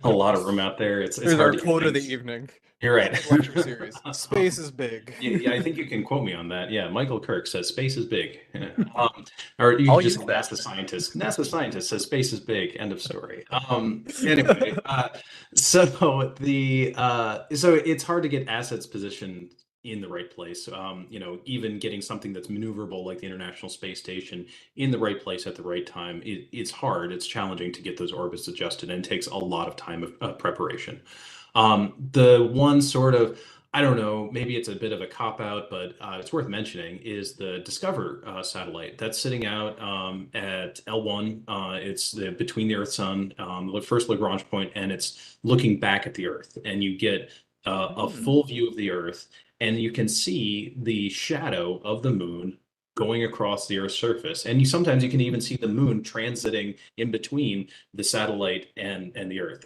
Speaker 2: A lot of room out there. It's
Speaker 4: There's
Speaker 2: hard
Speaker 4: our
Speaker 2: to
Speaker 4: quote of the
Speaker 2: things.
Speaker 4: evening.
Speaker 2: You're right.
Speaker 4: Lecture series. Space is big.
Speaker 2: Yeah, I think you can quote me on that. Yeah, Michael Kirk says space is big. Yeah. Or you
Speaker 3: I'll
Speaker 2: can just
Speaker 3: use that.
Speaker 2: ask the scientist. NASA scientist says space is big. End of story. Anyway, so so it's hard to get assets positioned in the right place. Even getting something that's maneuverable like the International Space Station in the right place at the right time, it's hard. It's challenging to get those orbits adjusted, and it takes a lot of time of preparation. The one sort of, I don't know, maybe it's a bit of a cop out, but it's worth mentioning, is the Discover satellite that's sitting out at L1. It's between the Earth Sun, the first Lagrange point, and it's looking back at the Earth, and you get a full view of the Earth, and you can see the shadow of the moon going across the Earth's surface. And sometimes you can even see the moon transiting in between the satellite and the Earth.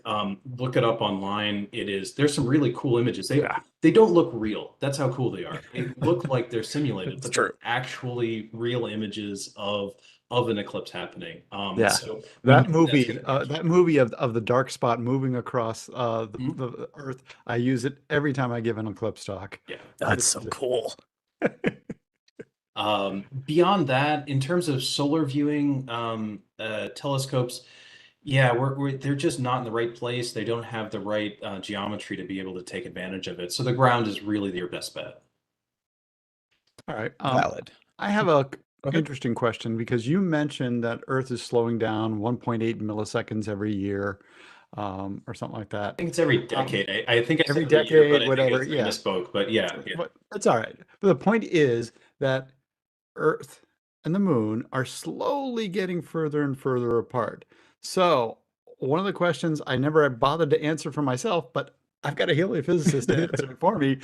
Speaker 2: Look it up online. There's some really cool images. They don't look real. That's how cool they are. They look like they're simulated, but they're actually real images of an eclipse happening.
Speaker 1: Yeah.
Speaker 2: So
Speaker 1: that movie of the dark spot moving across the Earth, I use it every time I give an eclipse talk.
Speaker 2: Yeah,
Speaker 3: That's so cool.
Speaker 2: Beyond that, in terms of solar viewing telescopes, yeah, they're just not in the right place. They don't have the right geometry to be able to take advantage of it. So the ground is really your best bet.
Speaker 1: All right.
Speaker 4: Valid.
Speaker 1: I have a interesting question, because you mentioned that Earth is slowing down 1.8 milliseconds every year, or something like that.
Speaker 2: I think it's every decade. I think I
Speaker 1: every
Speaker 2: said year,
Speaker 1: decade,
Speaker 2: but I
Speaker 1: whatever.
Speaker 2: think I misspoke. But yeah.
Speaker 1: But it's all right. But the point is that Earth and the moon are slowly getting further and further apart. So one of the questions I never bothered to answer for myself, but I've got a heliophysicist to answer it for me.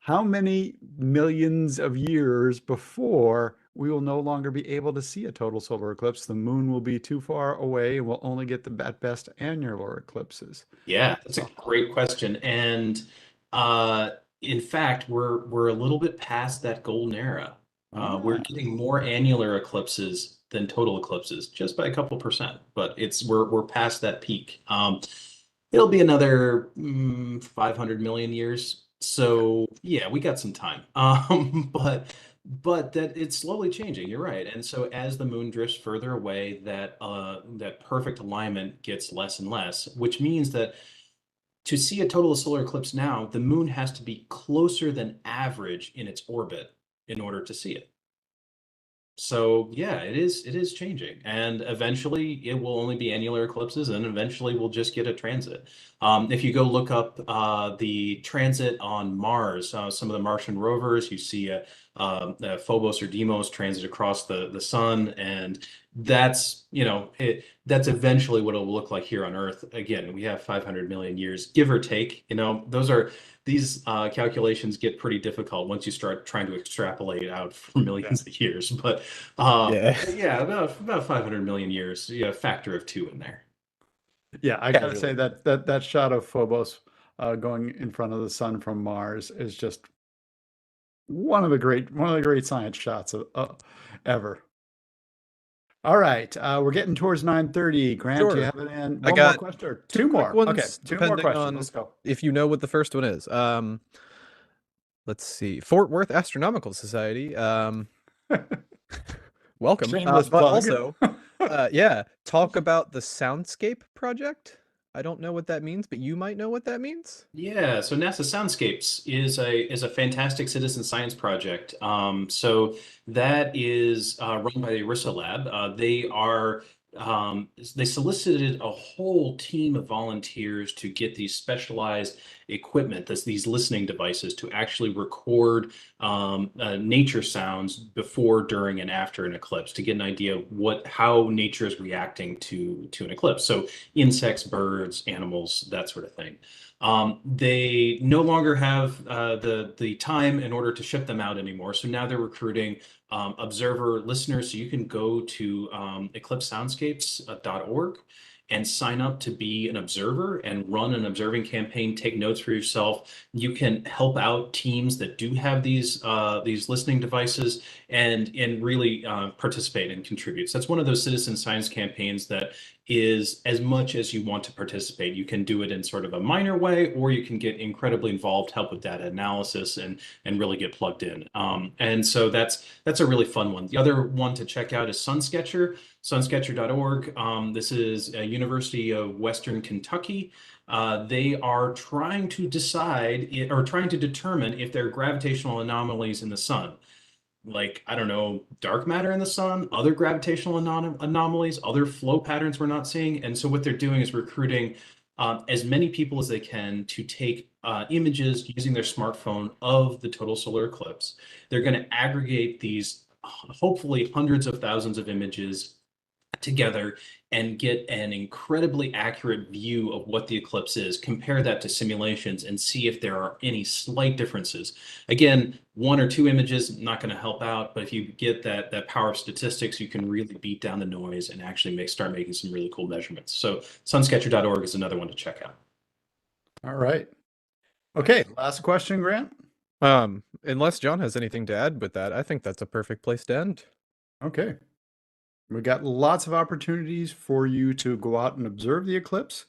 Speaker 1: How many millions of years before we will no longer be able to see a total solar eclipse? The moon will be too far away, and we'll only get the at best annular eclipses.
Speaker 2: Yeah, that's a great question. And in fact, we're a little bit past that golden era. We're getting more annular eclipses than total eclipses, just by a couple percent, but we're past that peak. It'll be another 500 million years. So yeah, we got some time. But that it's slowly changing. You're right. And so as the moon drifts further away, that perfect alignment gets less and less, which means that to see a total solar eclipse now, the moon has to be closer than average in its orbit in order to see it. So yeah, it is changing, and eventually it will only be annular eclipses, and eventually we'll just get a transit. If you go look up the transit on Mars, some of the Martian rovers, you see a Phobos or Deimos transit across the sun, and that's that's eventually what it'll look like here on Earth. Again, we have 500 million years, give or take. These calculations get pretty difficult once you start trying to extrapolate out for millions of years. But about 500 million years. Yeah, factor of 2 in there.
Speaker 1: Yeah, I gotta say that shot of Phobos going in front of the sun from Mars is just One of the great science shots ever. All right, we're getting towards 9:30. Grant, do you
Speaker 4: Sure.
Speaker 1: have it in?
Speaker 4: I
Speaker 1: One more
Speaker 4: got
Speaker 1: question or
Speaker 4: two quick
Speaker 1: more? Okay,
Speaker 4: ones,
Speaker 1: two more
Speaker 4: depending
Speaker 1: questions.
Speaker 4: on
Speaker 1: Let's go.
Speaker 4: if you know what the first one is. Let's see. Fort Worth Astronomical Society. Welcome.
Speaker 1: Shameless
Speaker 4: But
Speaker 1: plug.
Speaker 4: also, yeah, talk about the Soundscape project. I don't know what that means, but you might know what that means.
Speaker 2: Yeah, so NASA Soundscapes is a fantastic citizen science project. So that is run by the ERISA Lab. They solicited a whole team of volunteers to get these specialized equipment, these listening devices, to actually record nature sounds before, during, and after an eclipse to get an idea of how nature is reacting to an eclipse. So insects, birds, animals, that sort of thing. They no longer have the time in order to ship them out anymore. So now they're recruiting observer listeners. So you can go to eclipsesoundscapes.org and sign up to be an observer and run an observing campaign, take notes for yourself. You can help out teams that do have these listening devices and really participate and contribute. So that's one of those citizen science campaigns that is, as much as you want to participate, you can do it in sort of a minor way, or you can get incredibly involved, help with data analysis, and really get plugged in. And so that's a really fun one. The other one to check out is Sunsketcher, sunsketcher.org. This is a University of Western Kentucky. They are trying to determine if there are gravitational anomalies in the sun, like, I don't know, dark matter in the sun, other gravitational anomalies, other flow patterns we're not seeing. And so what they're doing is recruiting as many people as they can to take images using their smartphone of the total solar eclipse. They're going to aggregate these hopefully hundreds of thousands of images together and get an incredibly accurate view of what the eclipse is, compare that to simulations, and see if there are any slight differences. Again, one or two images not going to help out, but if you get that power of statistics, you can really beat down the noise and actually start making some really cool measurements. So sunsketcher.org is another one to check out.
Speaker 1: All right. Okay, last question, Grant.
Speaker 4: Unless John has anything to add with that, I think that's a perfect place to end.
Speaker 1: Okay. We got lots of opportunities for you to go out and observe the eclipse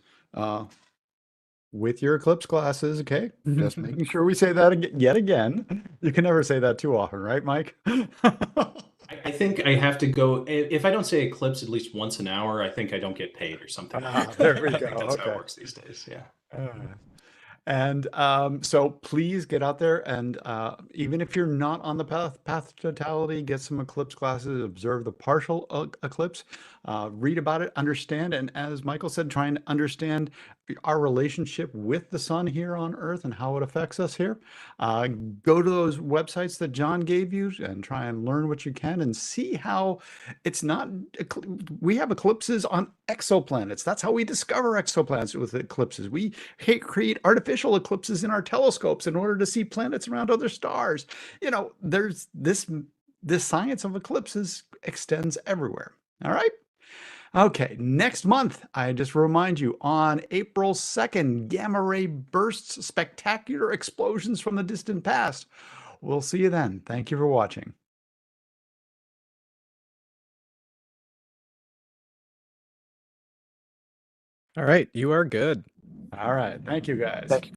Speaker 1: with your eclipse glasses. Okay, just making sure we say that yet again. You can never say that too often, right, Mike?
Speaker 2: I think I have to go, if I don't say eclipse at least once an hour, I think I don't get paid or something.
Speaker 1: There we
Speaker 2: I
Speaker 1: go.
Speaker 2: think that's how
Speaker 1: Okay.
Speaker 2: it works these days. Yeah.
Speaker 1: And so please get out there and even if you're not on the path to totality, get some eclipse glasses, observe the partial eclipse, read about it, understand, and as Michael said, try and understand our relationship with the sun here on Earth and how it affects us here. Go to those websites that John gave you and try and learn what you can and see how it's not, we have eclipses on exoplanets. That's how we discover exoplanets with eclipses. We create artificial eclipses in our telescopes in order to see planets around other stars. You know, there's this science of eclipses extends everywhere. All right. Okay, next month, I just remind you, on April 2nd, gamma ray bursts, spectacular explosions from the distant past. We'll see you then. Thank you for watching.
Speaker 4: All right, you are good.
Speaker 1: All right, thank you guys.
Speaker 3: Thank you.